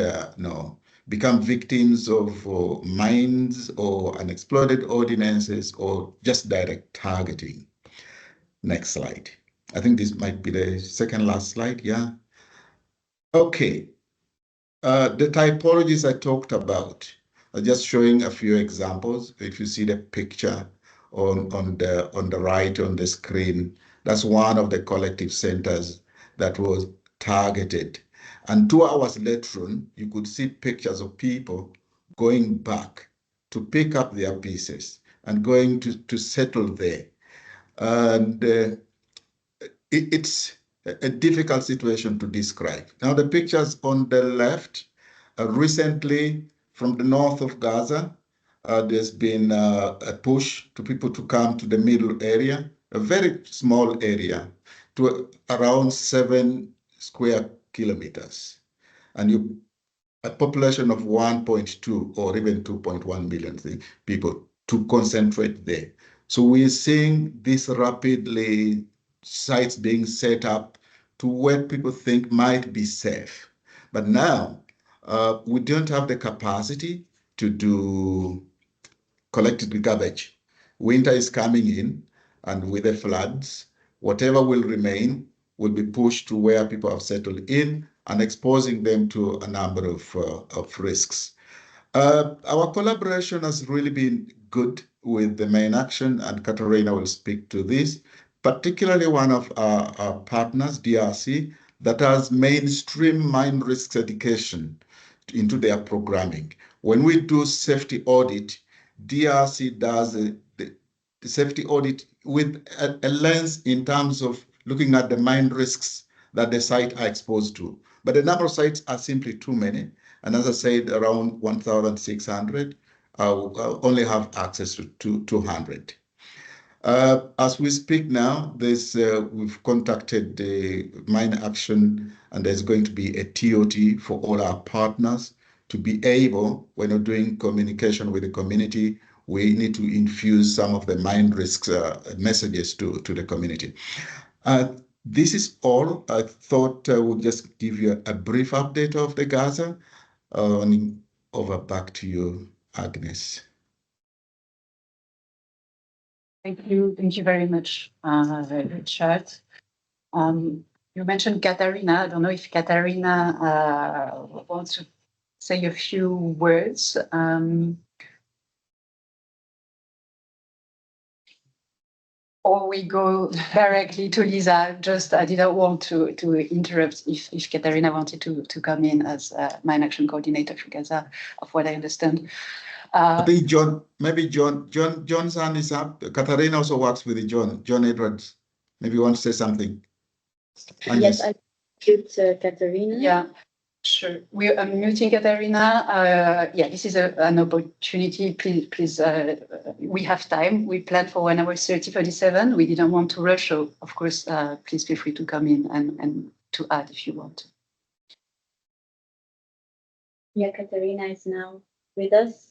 become victims of mines or unexploded ordinances or just direct targeting. Next slide. I think this might be the second last slide, yeah. Okay, the typologies I talked about, just showing a few examples. If you see the picture on the right on the screen, that's one of the collective centers that was targeted. And 2 hours later on, you could see pictures of people going back to pick up their pieces and going to settle there. And it's a difficult situation to describe. Now, the pictures on the left, recently from the north of Gaza, there's been a push to people to come to the middle area, a very small area, to around 7 square kilometers. And a population of 1.2 or even 2.1 million people to concentrate there. So we're seeing this rapidly sites being set up to where people think might be safe. But now we don't have the capacity to do collected garbage. Winter is coming in, and with the floods, whatever will remain will be pushed to where people have settled in and exposing them to a number of risks. Our collaboration has really been good with the main action, and Katarina will speak to this, particularly one of our partners, DRC, that has mainstream mine risks education into their programming. When we do safety audit, DRC does the safety audit with a lens in terms of looking at the mine risks that the site are exposed to. But the number of sites are simply too many. And as I said, around 1,600 only have access to 200. As we speak now, we've contacted the Mine Action, and there's going to be a TOT for all our partners to be able, when we're doing communication with the community, we need to infuse some of the mine risks messages to the community. This is all. I thought I would just give you a brief update of the Gaza. Over back to you, Agnes. Thank you very much, Richard. You mentioned Katarina. I don't know if Katarina wants to say a few words. Or we go directly to Lisa. Just I didn't want to interrupt if Katarina wanted to come in as mine action coordinator for Gaza, of what I understand. I think John's hand is up. Katarina also works with John Edwards. Maybe you want to say something. Yes, I mute Katarina. Yeah, sure. We are muting Katarina. Yeah, this is an opportunity. Please, we have time. We planned for 1 hour 37. We didn't want to rush. So, of course, please feel free to come in and to add if you want. Yeah, Katarina is now with us.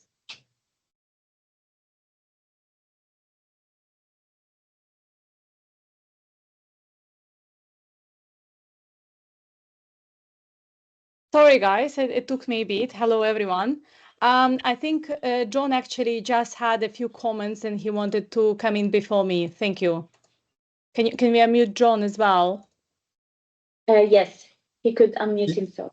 Sorry, guys, it took me a bit. Hello, everyone. I think John actually just had a few comments and he wanted to come in before me. Thank you. Can we unmute John as well? Yes, he could unmute himself.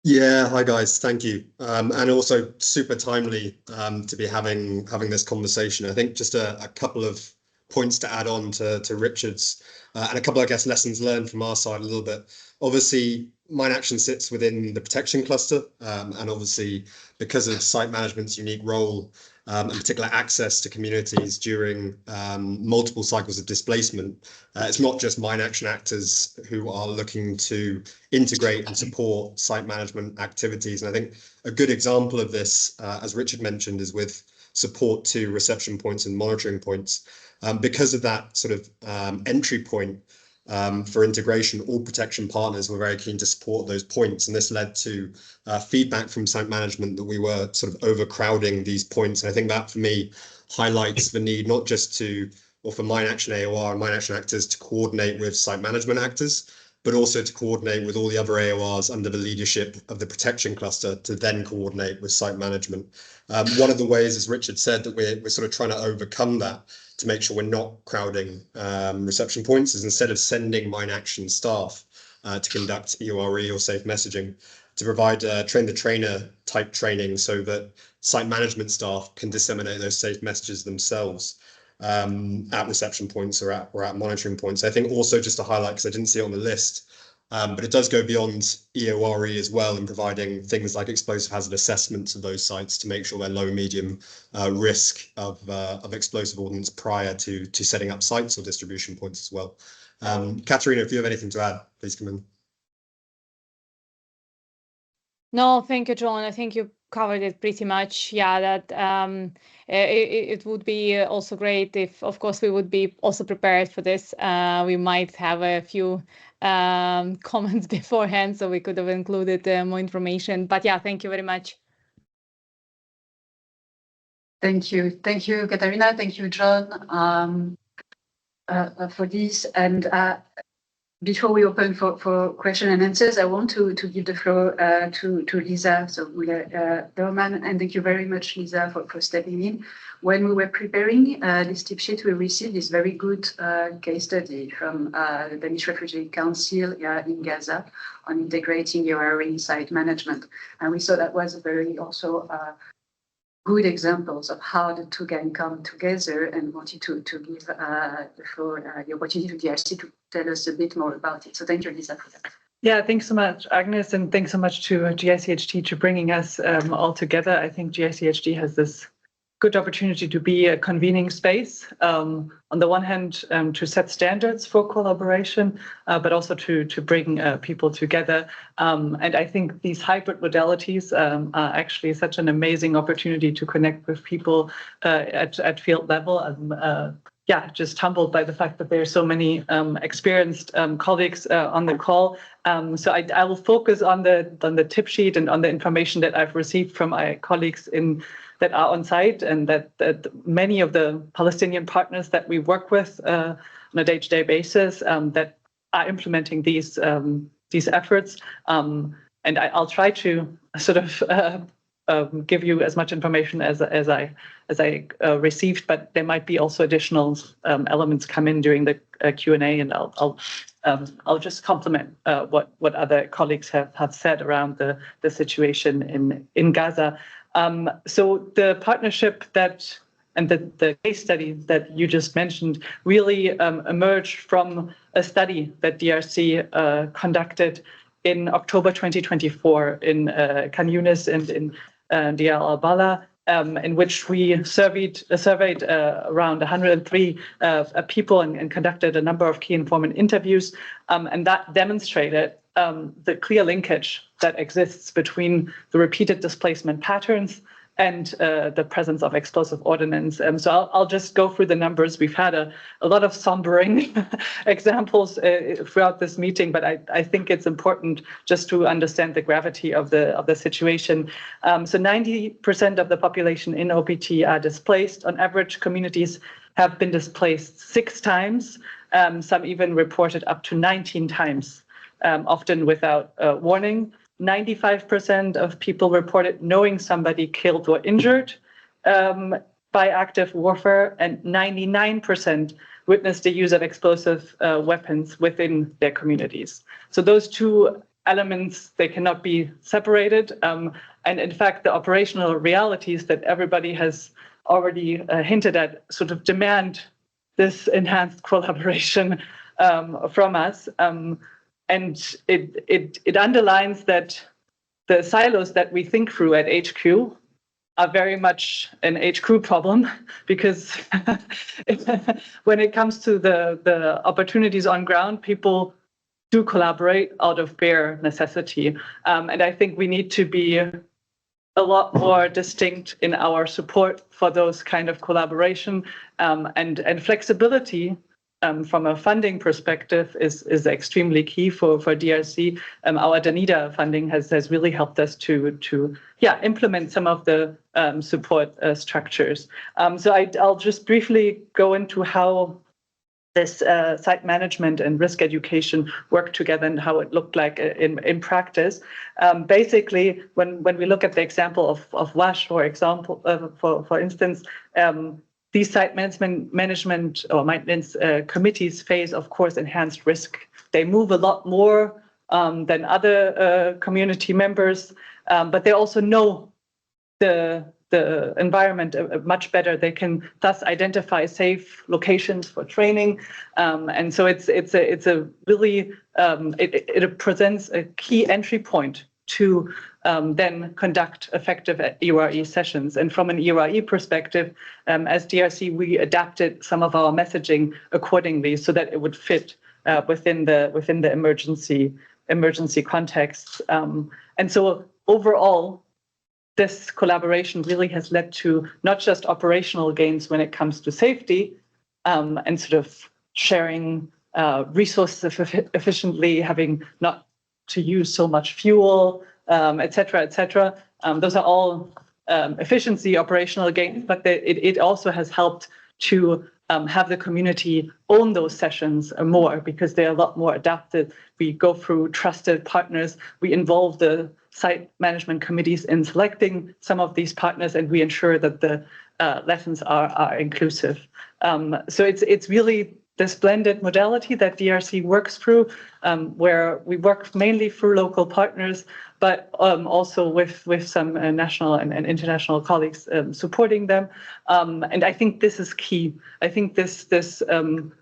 Yeah, hi guys, thank you. And also super timely to be having this conversation. I think just a couple of points to add on to Richard's and a couple, I guess, lessons learned from our side a little bit. Obviously, mine action sits within the protection cluster, and obviously because of site management's unique role and particular access to communities during multiple cycles of displacement, it's not just mine action actors who are looking to integrate and support site management activities. And I think a good example of this, as Richard mentioned, is with support to reception points and monitoring points. Because of that sort of entry point for integration, all protection partners were very keen to support those points. And this led to feedback from site management that we were sort of overcrowding these points. And I think that for me highlights the need not just for mine action AOR and mine action actors to coordinate with site management actors, but also to coordinate with all the other AORs under the leadership of the protection cluster to then coordinate with site management. One of the ways, as Richard said, that we're sort of trying to overcome that to make sure we're not crowding reception points is instead of sending mine action staff to conduct EORE or safe messaging, to provide train-the-trainer type training so that site management staff can disseminate those safe messages themselves at reception points or at monitoring points. I think also just to highlight, because I didn't see it on the list, but it does go beyond EORE as well in providing things like explosive hazard assessments of those sites to make sure they're low, medium risk of explosive ordnance prior to setting up sites or distribution points as well. Katarina, if you have anything to add, please come in. No, thank you, John. I think you covered it pretty much. Yeah, that it would be also great if, of course, we would be also prepared for this. We might have a few comments beforehand, so we could have included more information. But yeah, thank you very much. Thank you, Katarina. Thank you, John, for this. And before we open for question and answers, I want to give the floor to Lisa. So Roman, and thank you very much, Lisa, for stepping in. When we were preparing this tip sheet, we received this very good case study from the Danish Refugee Council in Gaza on integrating EORE site management. And we saw that was a very also good examples of how the two can come together, and wanted to give the floor, the opportunity to GICHD to tell us a bit more about it. So thank you, Lisa, for that. Yeah, thanks so much, Agnes, and thanks so much to GICHD to bringing us all together. I think GICHD has this good opportunity to be a convening space, on the one hand, to set standards for collaboration, but also to bring people together. And I think these hybrid modalities are actually such an amazing opportunity to connect with people at field level. Yeah, just humbled by the fact that there are so many experienced colleagues on the call. So I will focus on the tip sheet and on the information that I've received from my colleagues that are on site, and that many of the Palestinian partners that we work with on a day-to-day basis that are implementing these efforts. And I'll try to sort of give you as much information as I received, but there might be also additional elements come in during the Q&A, and I'll just complement what other colleagues have said around the situation in Gaza. So the partnership and the case study that you just mentioned really emerged from a study that DRC conducted in October 2024 in Khan Yunis and in Deir al-Balah, in which we surveyed around 103 people and conducted a number of key informant interviews, and that demonstrated the clear linkage that exists between the repeated displacement patterns and the presence of explosive ordnance. So I'll just go through the numbers. We've had a lot of sombering examples throughout this meeting, but I think it's important just to understand the gravity of the situation. So 90% of the population in OPT are displaced. On average, communities have been displaced 6 times. Some even reported up to 19 times, often without warning. 95% of people reported knowing somebody killed or injured by active warfare, and 99% witnessed the use of explosive weapons within their communities. So those two elements, they cannot be separated. And in fact, the operational realities that everybody has already hinted at sort of demand this enhanced collaboration from us. And it underlines that the silos that we think through at HQ are very much an HQ problem, because when it comes to the opportunities on ground, people do collaborate out of bare necessity. And I think we need to be a lot more distinct in our support for those kind of collaboration, and flexibility. From a funding perspective is extremely key for DRC. Our Danida funding has really helped us to implement some of the support structures. So I'll just briefly go into how this site management and risk education work together and how it looked like in practice. Basically, when we look at the example of WASH, for instance, these site management or maintenance committees face, of course, enhanced risk. They move a lot more than other community members, but they also know the environment much better. They can thus identify safe locations for training, and so it's a really it presents a key entry point to then conduct effective EORE sessions. And from an EORE perspective, as DRC, we adapted some of our messaging accordingly so that it would fit within the emergency context. And so overall, this collaboration really has led to not just operational gains when it comes to safety and sort of sharing resources efficiently, having not to use so much fuel, et cetera, et cetera. Those are all efficiency operational gains, but it also has helped to have the community own those sessions more, because they're a lot more adapted. We go through trusted partners. We involve the site management committees in selecting some of these partners, and we ensure that the lessons are inclusive. So it's really this blended modality that DRC works through, where we work mainly through local partners, but also with some national and international colleagues supporting them. And I think this is key. I think this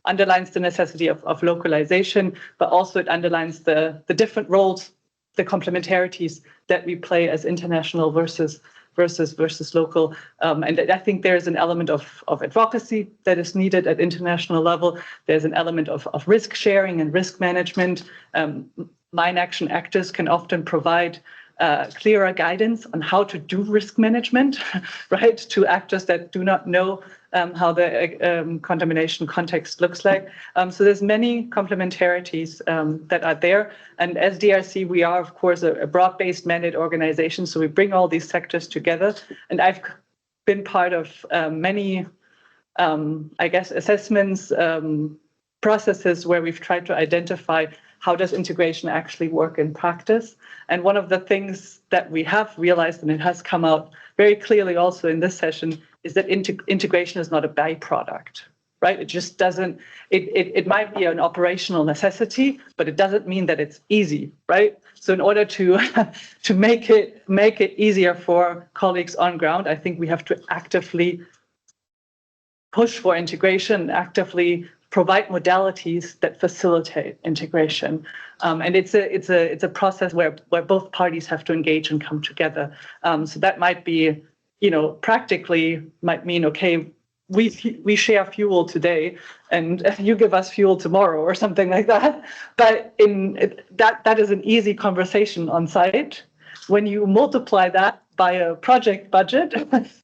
underlines the necessity of localization, but also it underlines the different roles, the complementarities that we play as international versus local. And I think there's an element of advocacy that is needed at international level. There's an element of risk sharing and risk management. Mine action actors can often provide clearer guidance on how to do risk management, right, to actors that do not know how the contamination context looks like. So there's many complementarities that are there. And as DRC, we are, of course, a broad-based mandate organization. So we bring all these sectors together. And I've been part of many, I guess, assessments, processes where we've tried to identify how does integration actually work in practice? And one of the things that we have realized, and it has come out very clearly also in this session, is that integration is not a byproduct, right? It just doesn't, it might be an operational necessity, but it doesn't mean that it's easy, right? So in order to make it easier for colleagues on ground, I think we have to actively push for integration, actively provide modalities that facilitate integration. And it's a process where both parties have to engage and come together. So that might be, practically might mean, okay, we share fuel today and you give us fuel tomorrow or something like that. But that is an easy conversation on site. When you multiply that by a project budget,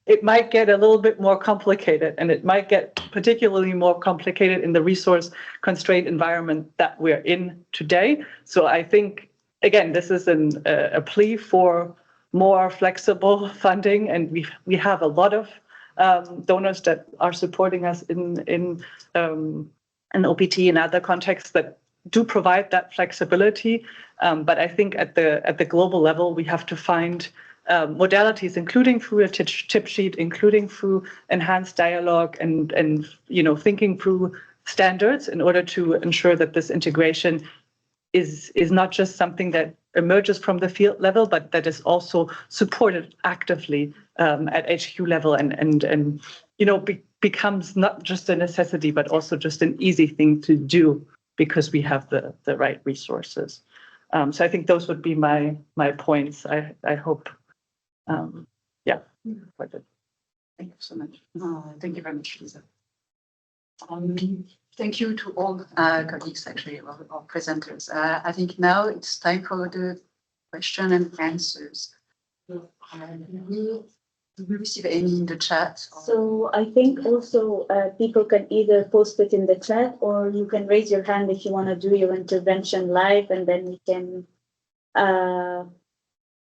it might get a little bit more complicated, and it might get particularly more complicated in the resource constrained environment that we're in today. So I think, again, this is a plea for more flexible funding, and we have a lot of donors that are supporting us in OPT and other contexts that do provide that flexibility. But I think at the global level, we have to find modalities, including through a tip sheet, including through enhanced dialogue and thinking through standards in order to ensure that this integration is not just something that emerges from the field level, but that is also supported actively at HQ level and becomes not just a necessity, but also just an easy thing to do because we have the right resources. So I think those would be my points. I hope. Quite good. Thank you so much. Thank you very much, Lisa. Thank you to all colleagues, actually, our presenters. I think now it's time for the question and answers. Did we receive any in the chat? So I think also people can either post it in the chat, or you can raise your hand if you want to do your intervention live, and then we can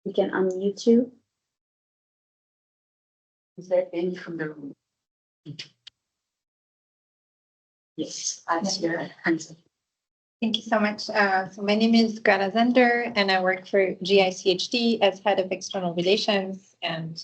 unmute you. Is there any from the room? Yes, I see your hands. Thank you so much. So my name is Greta Zender, and I work for GICHD as head of external relations, and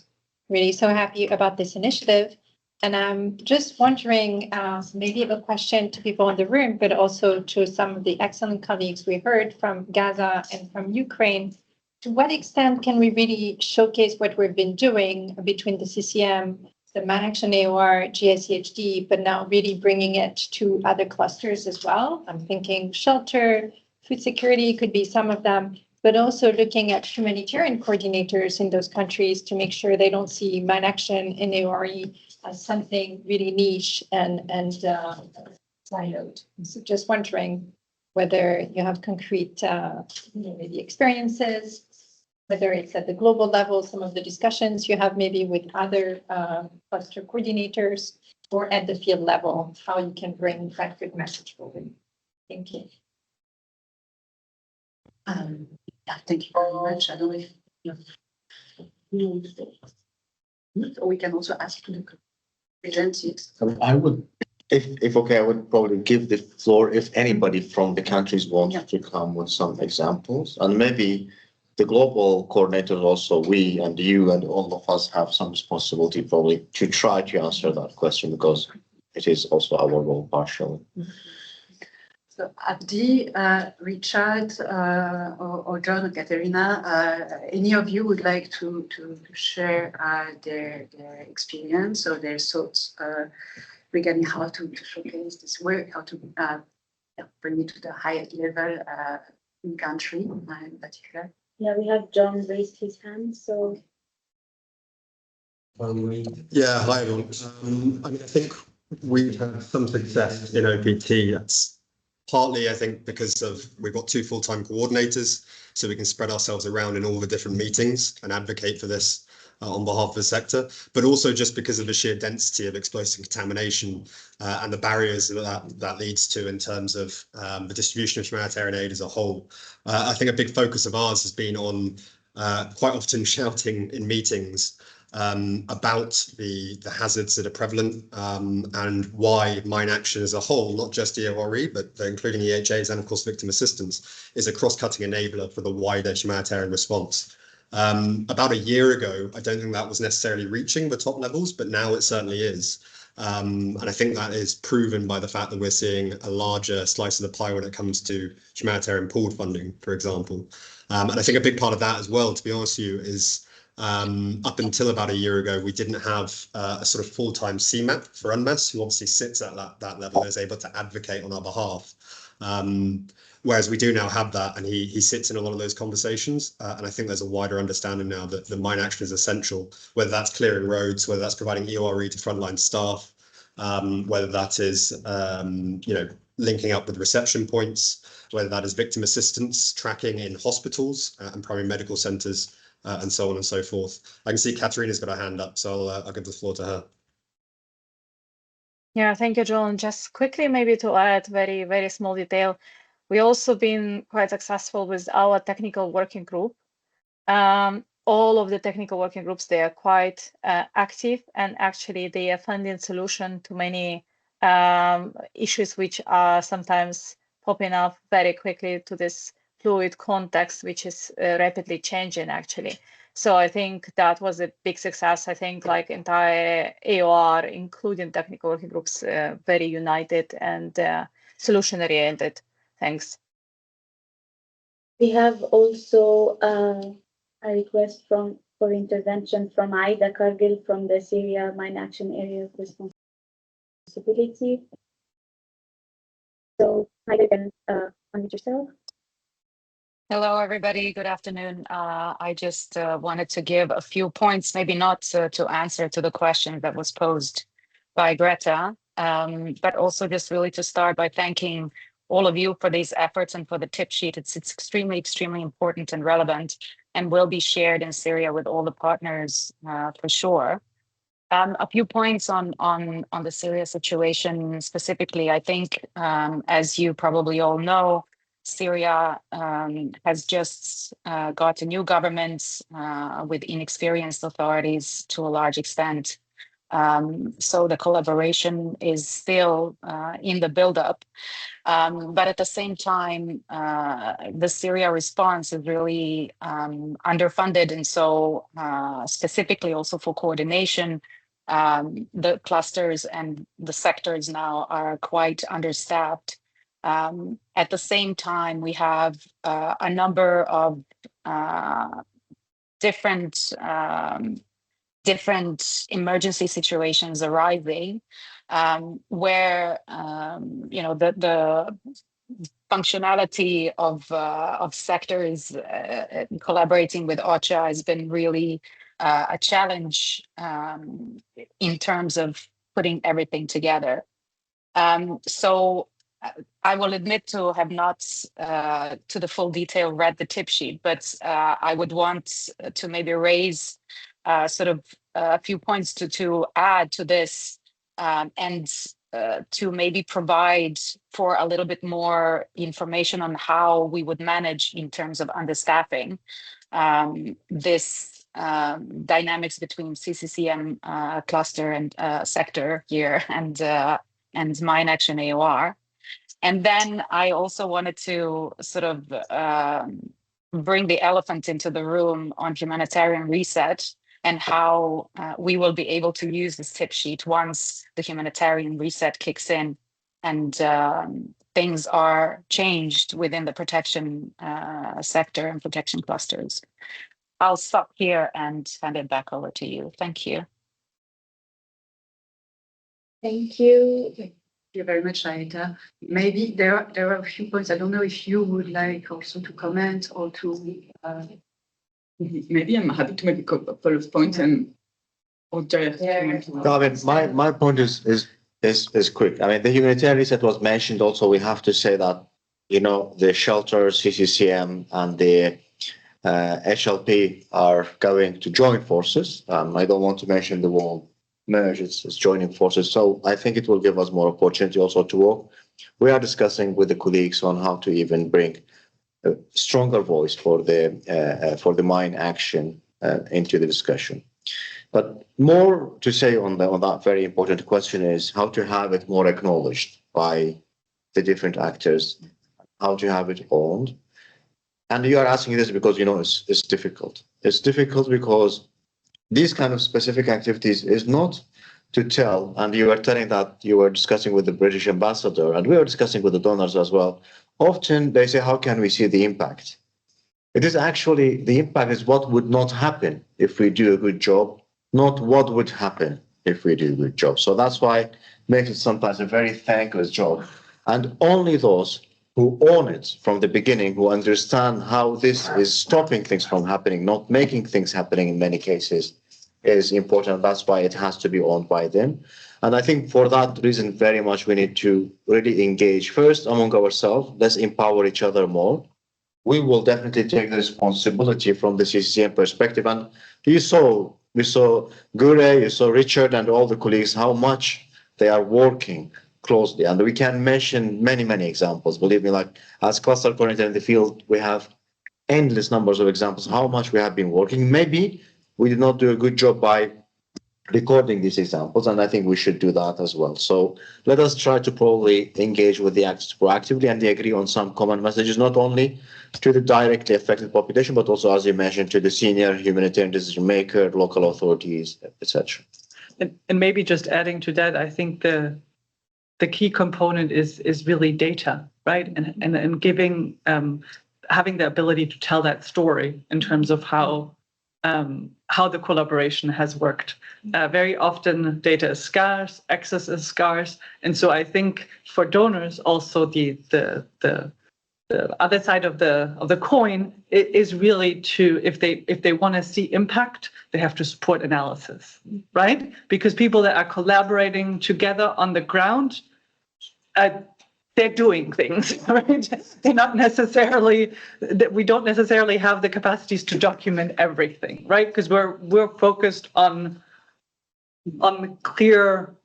really so happy about this initiative. And I'm just wondering, maybe a question to people in the room, but also to some of the excellent colleagues we heard from Gaza and from Ukraine. To what extent can we really showcase what we've been doing between the CCM, the ManAction EORE, GICHD, but now really bringing it to other clusters as well? I'm thinking shelter, food security could be some of them, but also looking at humanitarian coordinators in those countries to make sure they don't see ManAction and EORE as something really niche and siloed. So just wondering whether you have concrete maybe experiences, whether it's at the global level, some of the discussions you have maybe with other cluster coordinators, or at the field level, how you can bring that good message forward. Thank you. Thank you very much. I don't know if or we can also ask to the agencies. I would, if okay, I would probably give the floor if anybody from the countries wants to come with some examples, and maybe the global coordinators also, we and you and all of us have some responsibility probably to try to answer that question, because it is also our role partially. So Abdi, Richard, or John or Katerina, any of you would like to share their experience or their thoughts regarding how to showcase this work, how to bring it to the higher level in country in particular? Yeah, we have John raised his hand, so. Yeah, hi everyone. I mean, I think we've had some success in OPT. That's partly, I think, because we've got 2 full-time coordinators, so we can spread ourselves around in all the different meetings and advocate for this on behalf of the sector, but also just because of the sheer density of explosive contamination and the barriers that leads to in terms of the distribution of humanitarian aid as a whole. I think a big focus of ours has been on quite often shouting in meetings about the hazards that are prevalent and why mine action as a whole, not just EORE, but including EHAs and of course victim assistance, is a cross-cutting enabler for the wider humanitarian response. About a year ago, I don't think that was necessarily reaching the top levels, but now it certainly is. And I think that is proven by the fact that we're seeing a larger slice of the pie when it comes to humanitarian pooled funding, for example. And I think a big part of that as well, to be honest with you, is up until about a year ago, we didn't have a sort of full-time CMAP for UNMAS, who obviously sits at that level and is able to advocate on our behalf. Whereas we do now have that, and he sits in a lot of those conversations. And I think there's a wider understanding now that the mine action is essential, whether that's clearing roads, whether that's providing EORE to frontline staff, whether that is, linking up with reception points, whether that is victim assistance, tracking in hospitals and primary medical centres, and so on and so forth. I can see Katharina's got her hand up, so I'll give the floor to her. Yeah, thank you, John. Just quickly, maybe to add very, very small detail. We also been quite successful with our technical working group. All of the technical working groups, they are quite active, and actually they are finding solution to many issues which are sometimes popping up very quickly to this fluid context, which is rapidly changing actually. So I think that was a big success. I think like entire AOR, including technical working groups, very united and solution oriented. Thanks. We have also a request for intervention from Aida Kargil from the Syria Mine Action Area of Responsibility. So Aida, you can unmute yourself. Hello, everybody. Good afternoon. I just wanted to give a few points, maybe not to answer to the question that was posed by Greta, but also just really to start by thanking all of you for these efforts and for the tip sheet. It's extremely, extremely important and relevant, and will be shared in Syria with all the partners for sure. A few points on the Syria situation specifically. I think, as you probably all know, Syria has just got a new government with inexperienced authorities to a large extent. So the collaboration is still in the buildup. But at the same time, the Syria response is really underfunded. And so specifically also for coordination, the clusters and the sectors now are quite understaffed. At the same time, we have a number of different emergency situations arising, where the functionality of sectors collaborating with OCHA has been really a challenge in terms of putting everything together. So I will admit to have not to the full detail read the tip sheet, but I would want to maybe raise sort of a few points to add to this, and to maybe provide for a little bit more information on how we would manage in terms of understaffing this dynamics between CCCM cluster and sector here and mine action AOR. And then I also wanted to sort of bring the elephant into the room on humanitarian reset and how we will be able to use this tip sheet once the humanitarian reset kicks in and things are changed within the protection sector and protection clusters. I'll stop here and hand it back over to you. Thank you. Thank you. Thank you very much, Aida. Maybe there are a few points. I don't know if you would like also to comment or to. Maybe I'm happy to make a couple of points and. No, I mean, my point is quick. I mean, the humanitarian reset was mentioned. Also, we have to say that the shelter, CCCM, and the HLP are going to join forces. I don't want to mention the word merge, it's joining forces. So I think it will give us more opportunity also to work. We are discussing with the colleagues on how to even bring a stronger voice for the mine action into the discussion. But more to say on that very important question is how to have it more acknowledged by the different actors, how to have it owned. And you are asking this because, you know, it's difficult. It's difficult because these kind of specific activities is not to tell, and you were telling that you were discussing with the British ambassador, and we were discussing with the donors as well. Often they say, how can we see the impact? It is actually, the impact is what would not happen if we do a good job, not what would happen if we do a good job. So that's why it makes it sometimes a very thankless job. And only those who own it from the beginning, who understand how this is stopping things from happening, not making things happening in many cases, is important. That's why it has to be owned by them. And I think for that reason, very much we need to really engage first among ourselves. Let's empower each other more. We will definitely take the responsibility from the CCCM perspective. And we saw Gure, you saw Richard and all the colleagues, how much they are working closely. And we can mention many, many examples. Believe me, like as cluster coordinator in the field, we have endless numbers of examples, how much we have been working. Maybe we did not do a good job by recording these examples, and I think we should do that as well. So let us try to probably engage with the actors proactively and agree on some common messages, not only to the directly affected population, but also, as you mentioned, to the senior humanitarian decision maker, local authorities, etc. And maybe just adding to that, I think the key component is really data, right? And giving having the ability to tell that story in terms of how the collaboration has worked. Very often data is scarce, access is scarce. And so I think for donors also the other side of the coin is really to, if they want to see impact, they have to support analysis, right? Because people that are collaborating together on the ground, they're doing things, right? They're not necessarily, we don't necessarily have the capacities to document everything, right? Because we're focused on clear,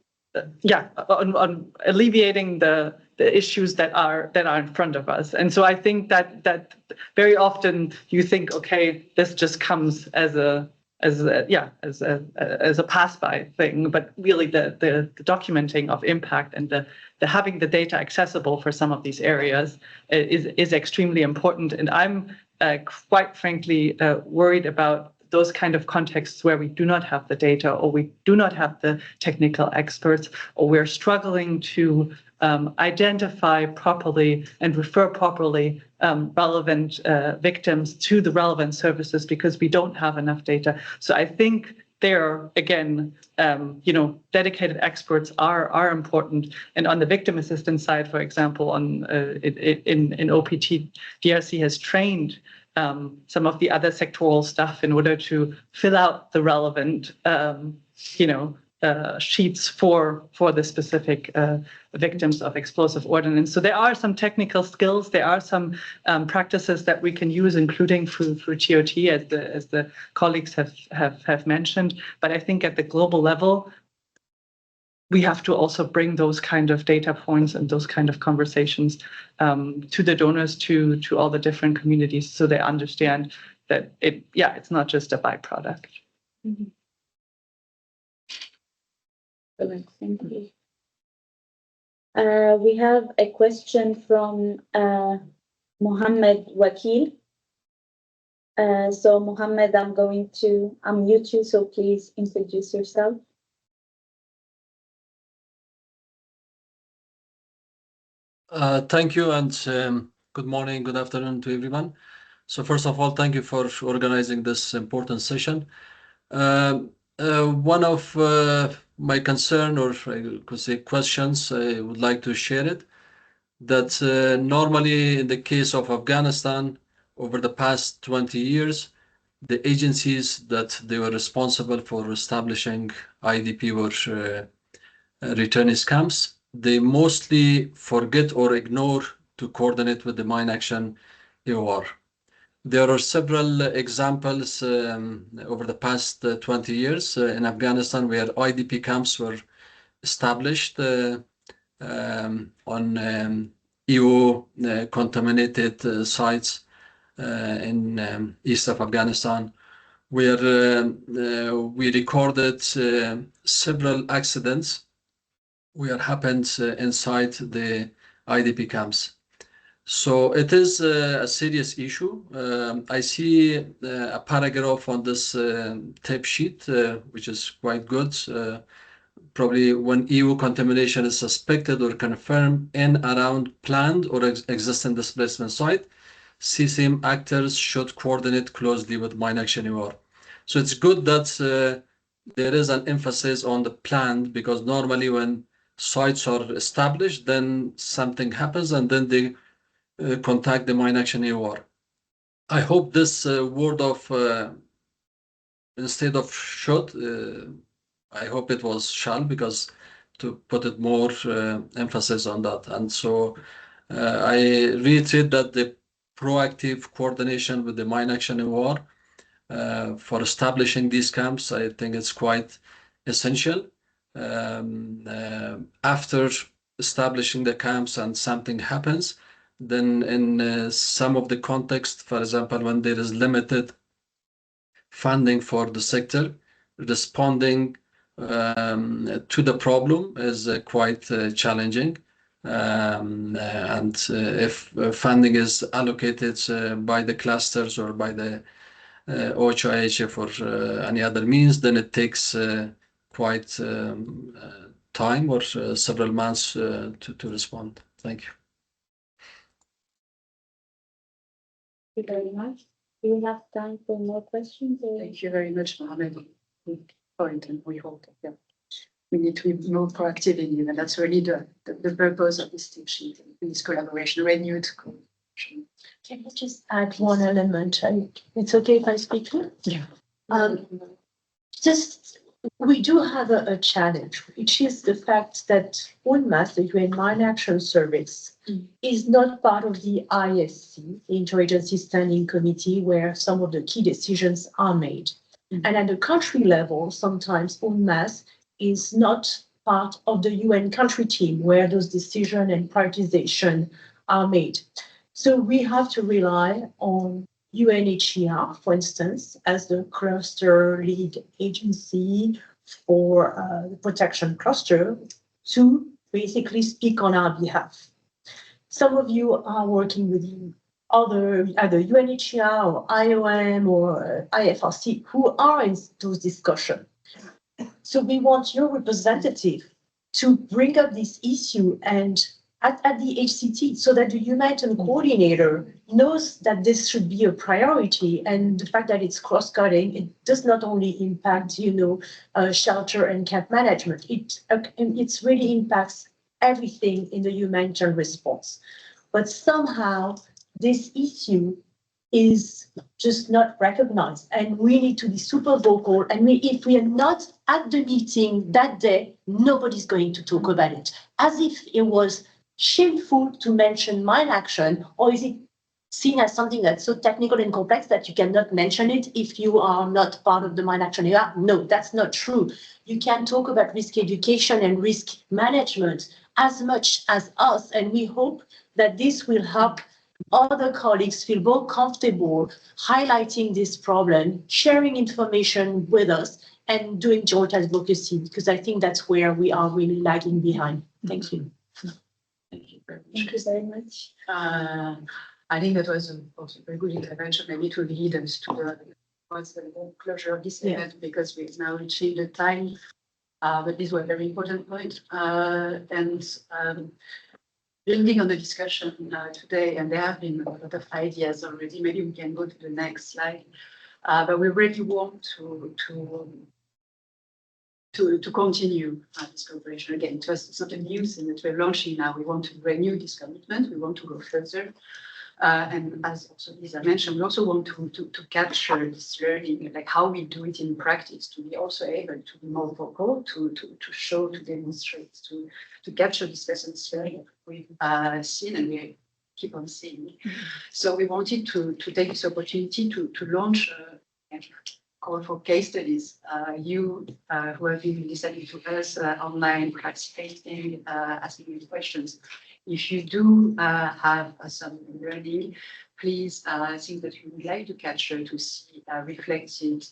on alleviating the issues that are in front of us. And so I think that very often you think, okay, this just comes as a pass-by thing, but really the documenting of impact and the having the data accessible for some of these areas is extremely important. And I'm quite frankly worried about those kind of contexts where we do not have the data, or we do not have the technical experts, or we're struggling to identify properly and refer properly relevant victims to the relevant services because we don't have enough data. So I think there, again, dedicated experts are important. And on the victim assistance side, for example, in OPT, DRC has trained some of the other sectoral stuff in order to fill out the relevant, sheets for the specific victims of explosive ordnance. So there are some technical skills, there are some practices that we can use, including through TOT, as the colleagues have mentioned. But I think at the global level, we have to also bring those kind of data points and those kind of conversations to the donors, to all the different communities, so they understand that it's not just a byproduct. Mm-hmm. Thank you. We have a question from Mohammed Wakil. So Mohammed, I'm going to unmute you, so please introduce yourself. Thank you, and good morning, good afternoon to everyone. So first of all, thank you for organizing this important session. One of my concern, or I could say questions, I would like to share it, that normally in the case of Afghanistan, over the past 20 years, the agencies that they were responsible for establishing IDP or returnees camps, they mostly forget or ignore to coordinate with the mine action EORE. There are several examples over the past 20 years in Afghanistan where IDP camps were established on EU contaminated sites in east of Afghanistan, where we recorded several accidents where happened inside the IDP camps. So it is a serious issue. I see a paragraph on this tape sheet, which is quite good. Probably when EU contamination is suspected or confirmed in, around, planned or existing displacement site, CCM actors should coordinate closely with mine action EORE. So it's good that there is an emphasis on the planned, because normally when sites are established, then something happens and then they contact the mine action EORE. I hope this word of instead of should, I hope it was shall, because to put it more emphasis on that. And so I reiterate that the proactive coordination with the mine action EORE for establishing these camps, I think it's quite essential. After establishing the camps and something happens, then in some of the context, for example, when there is limited funding for the sector, responding to the problem is quite challenging. And if funding is allocated by the clusters or by the OHIHF or any other means, then it takes quite time or several months to respond. Thank you. Thank you very much. Do we have time for more questions? Thank you very much, Mohamed. Good point, and we hope that we need to be more proactive in it, and that's really the purpose of this team sheet and this collaboration, renewed collaboration. Can I just add one element? It's okay if I speak here? Yeah. We do have a challenge, which is the fact that UNMAS, the UN Mine Action Service, is not part of the ISC, the Interagency Standing Committee, where some of the key decisions are made. And at the country level, sometimes UNMAS is not part of the UN country team, where those decisions and prioritization are made. So we have to rely on UNHCR, for instance, as the cluster lead agency for the protection cluster, to basically speak on our behalf. Some of you are working with either UNHCR or IOM or IFRC who are in those discussions. So we want your representative to bring up this issue and at the HCT, so that the humanitarian coordinator knows that this should be a priority, and the fact that it's cross-cutting, it does not only impact, shelter and camp management, it really impacts everything in the humanitarian response. But somehow this issue is just not recognized, and we need to be super vocal. And if we are not at the meeting that day, nobody's going to talk about it, as if it was shameful to mention mine action, or is it seen as something that's so technical and complex that you cannot mention it if you are not part of the mine action area? No, that's not true. You can talk about risk education and risk management as much as us, and we hope that this will help other colleagues feel more comfortable highlighting this problem, sharing information with us, and doing joint advocacy, because I think that's where we are really lagging behind. Thank you. Thank you very much. Thank you very much. I think that was also a very good intervention, maybe to lead us to the closure of this event, because we've now reached the time. But these were very important points. Building on the discussion today, and there have been a lot of ideas already. Maybe we can go to the next slide. But we really want to continue this cooperation. Again, it's not a new thing that we're launching now. We want to renew this commitment. We want to go further. And as also Lisa mentioned, we also want to capture this learning, like how we do it in practice, to be also able to be more vocal, to show, to demonstrate, to capture this lessons learned we've seen and we keep on seeing. So we wanted to take this opportunity to launch a call for case studies. You who have been listening to us online, participating, asking questions. If you do have some learning, please, things that you would like to capture to see reflected,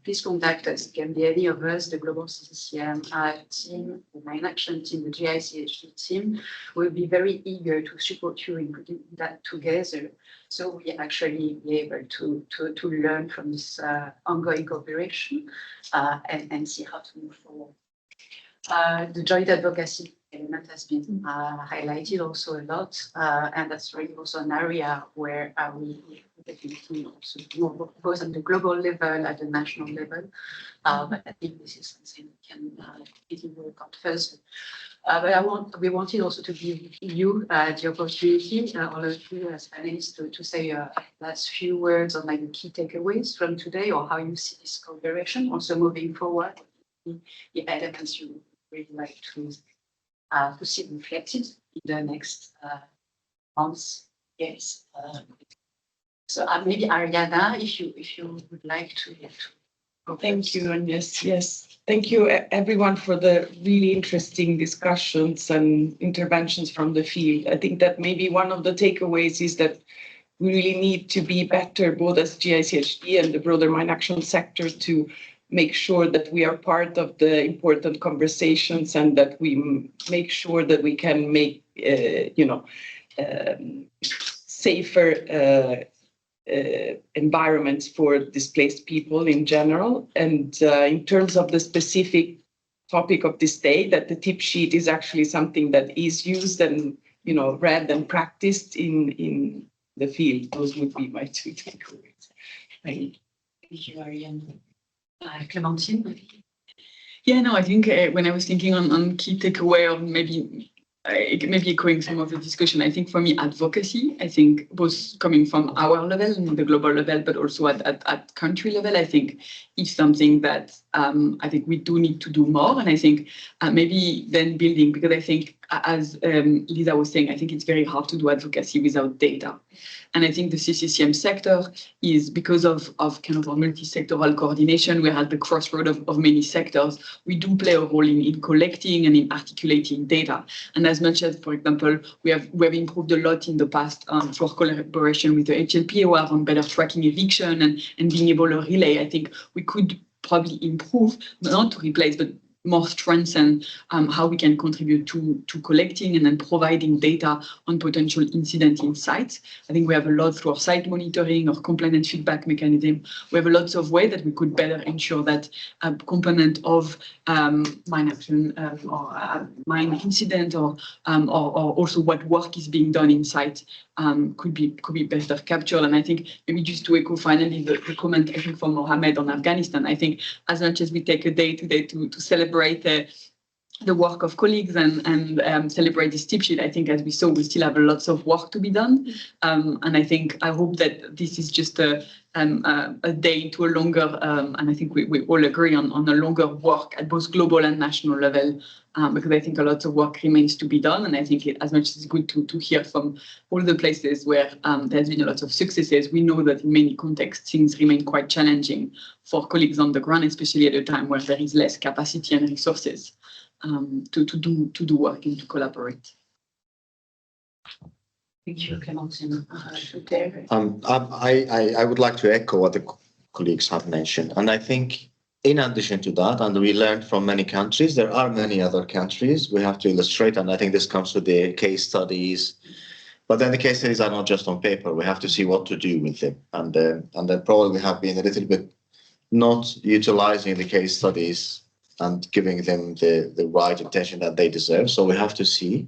please contact us. It can be any of us, the Global CCCM team, the Mine Action team, the GICHD team. We'll be very eager to support you in putting that together, so we actually be able to learn from this ongoing cooperation and see how to move forward. The joint advocacy element has been highlighted also a lot, and that's really also an area where we definitely also do both at the global level, at the national level. But I think this is something we can really work on further. But we wanted also to give you the opportunity, all of you as panelists, to say last few words on like the key takeaways from today, or how you see this cooperation also moving forward. The elements you really like to see reflected in the next months, years. So maybe Ariana, if you would like to go Thank first. you, and yes. Thank you everyone for the really interesting discussions and interventions from the field. I think that maybe one of the takeaways is that we really need to be better, both as GICHD and the broader mine action sector, to make sure that we are part of the important conversations and that we make sure that we can make, safer environments for displaced people in general. And in terms of the specific topic of this day, that the tip sheet is actually something that is used and, read and practiced in the field. Those would be my two takeaways. Thank you, Ariane. Clémentine? Yeah, no, I think when I was thinking on key takeaway, or maybe echoing some of the discussion, I think for me, advocacy, I think both coming from our level and the global level, but also at country level, I think is something that I think we do need to do more. And I think maybe then building, because I think as Lisa was saying, I think it's very hard to do advocacy without data. And I think the CCCM sector is, because of kind of our multi-sectoral coordination, we're at the crossroad of many sectors. We do play a role in collecting and in articulating data. And as much as, for example, we have improved a lot in the past for collaboration with the HLPOR on better tracking eviction and being able to relay, I think we could probably improve, not to replace, but more strengthen how we can contribute to collecting and then providing data on potential incident in sites. I think we have a lot through our site monitoring or complaint feedback mechanism. We have a lots of ways that we could better ensure that a component of mine action or mine incident or also what work is being done in site could be better captured. And I think maybe just to echo finally the comment I think from Mohammed on Afghanistan, I think as much as we take a day today to celebrate the work of colleagues and celebrate this tip sheet, I think as we saw, we still have lots of work to be done. And I hope that this is just a day into a longer, and I think we all agree on a longer work at both global and national level, because I think a lot of work remains to be done. And I think as much as it's good to hear from all the places where there's been a lot of successes, we know that in many contexts, things remain quite challenging for colleagues on the ground, especially at a time where there is less capacity and resources to do work and to collaborate. Thank you, Clémentine. I would like to echo what the colleagues have mentioned. And I think in addition to that, and we learned from many countries, there are many other countries we have to illustrate. And I think this comes with the case studies. But then the case studies are not just on paper. We have to see what to do with them. And then probably we have been a little bit not utilizing the case studies and giving them the right attention that they deserve. So we have to see.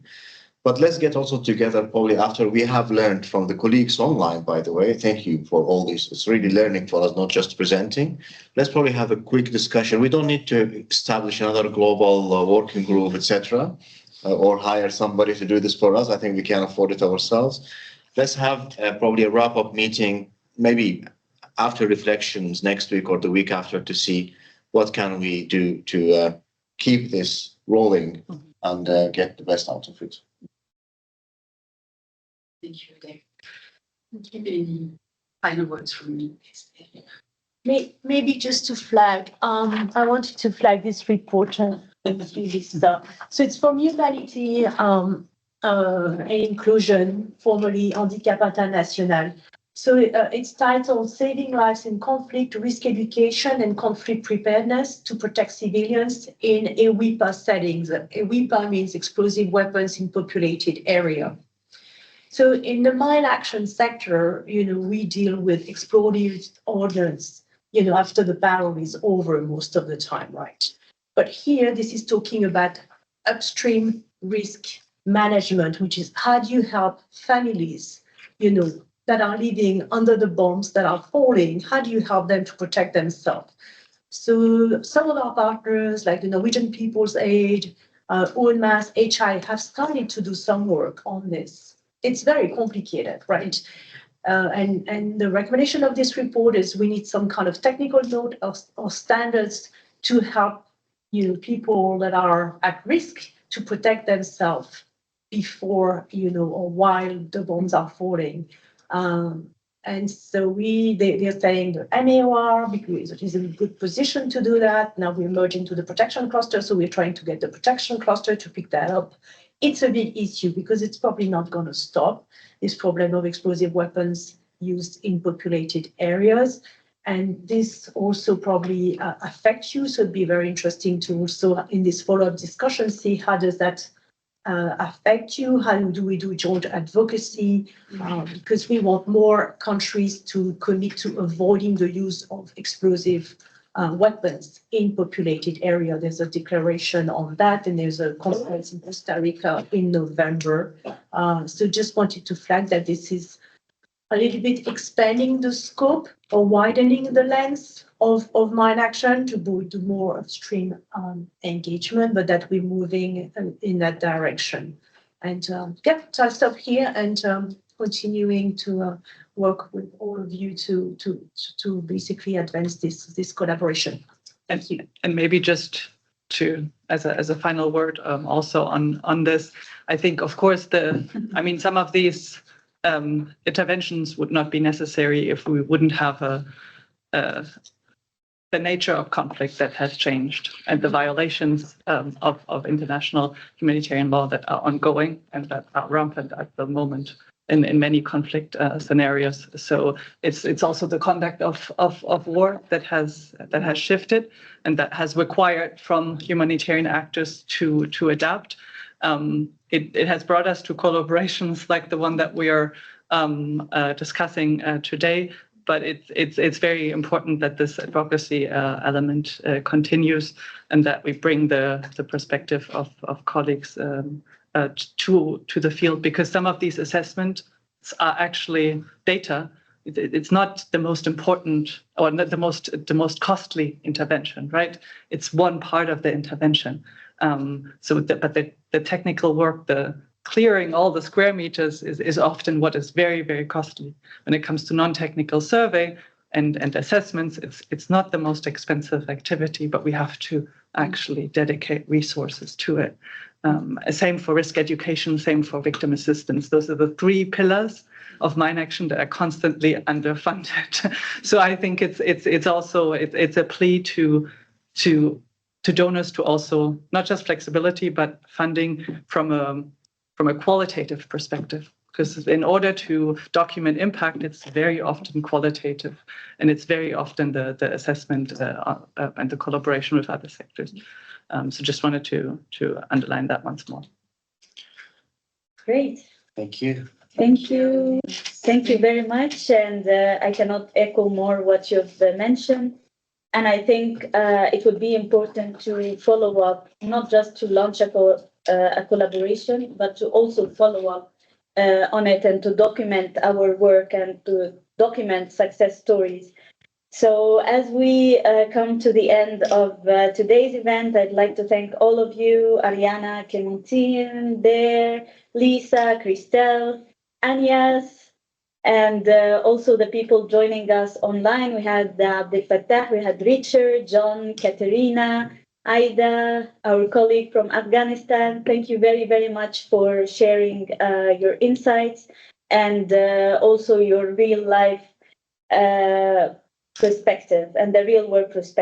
But let's get also together probably after we have learned from the colleagues online, by the way. Thank you for all this. It's really learning for us, not just presenting. Let's probably have a quick discussion. We don't need to establish another global working group, etc., or hire somebody to do this for us. I think we can afford it ourselves. Let's have probably a wrap-up meeting, maybe after reflections next week or the week after, to see what can we do to keep this rolling and get the best out of it. Thank you, Dave. Any final words from me? Maybe just to flag, I wanted to flag this report. So it's from Humanity and Inclusion, formerly Handicap International. So it's titled Saving Lives in Conflict, Risk Education and Conflict Preparedness to Protect Civilians in EWIPA settings. EWIPA means explosive weapons in populated area. So in the mine action sector, we deal with explosive ordnance, after the battle is over most of the time, right? But here, this is talking about upstream risk management, which is how do you help families, that are living under the bombs that are falling, how do you help them to protect themselves? So some of our partners, like the Norwegian People's Aid, Ordnance, HI, have started to do some work on this. It's very complicated, right? And the recommendation of this report is we need some kind of technical note or standards to help people that are at risk to protect themselves before, or while the bombs are falling. And so they're saying the MAOR, because it is in a good position to do that. Now we're merging to the protection cluster, so we're trying to get the protection cluster to pick that up. It's a big issue because it's probably not going to stop this problem of explosive weapons used in populated areas. And this also probably affects you. So it'd be very interesting to also in this follow-up discussion, see how does that affect you? How do we do joint advocacy? Because we want more countries to commit to avoiding the use of explosive weapons in populated area. There's a declaration on that, and there's a conference in Costa Rica in November. So just wanted to flag that this is a little bit expanding the scope or widening the length of mine action to do more upstream engagement, but that we're moving in that direction. And so I'll stop here and continuing to work with all of you to basically advance this collaboration. Thank you. And maybe just to as a final word, also on this, I think of course some of these interventions would not be necessary if we wouldn't have the nature of conflict that has changed and the violations of international humanitarian law that are ongoing and that are rampant at the moment in many conflict scenarios. So it's also the conduct of war that has shifted and that has required from humanitarian actors to adapt. It has brought us to collaborations like the one that we are discussing today. But it's very important that this advocacy element continues and that we bring the perspective of colleagues to the field, because some of these assessments are actually data. It's not the most important or not the most costly intervention, right? It's one part of the intervention. But the technical work, the clearing all the square meters is often what is very, very costly. When it comes to non-technical survey and assessments, it's not the most expensive activity, but we have to actually dedicate resources to it. Same for risk education, same for victim assistance. Those are the three pillars of mine action that are constantly underfunded. So I think it's also a plea to donors to also not just flexibility, but funding from a qualitative perspective, because in order to document impact, it's very often qualitative, and it's very often the assessment and the collaboration with other sectors. So just wanted to underline that once more. Great. Thank you. Thank you. Thank you very much. And I cannot echo more what you've mentioned. And I think it would be important to follow up, not just to launch a collaboration, but to also follow up on it and to document our work and to document success stories. So as we come to the end of today's event, I'd like to thank all of you, Ariana, Clementine, Dare, Lisa, Christelle, Agnes, and also the people joining us online. We had Abdel Fattah, we had Richard, John, Katerina, Aida, our colleague from Afghanistan. Thank you very, very much for sharing your insights and also your real life perspective and the real world perspective.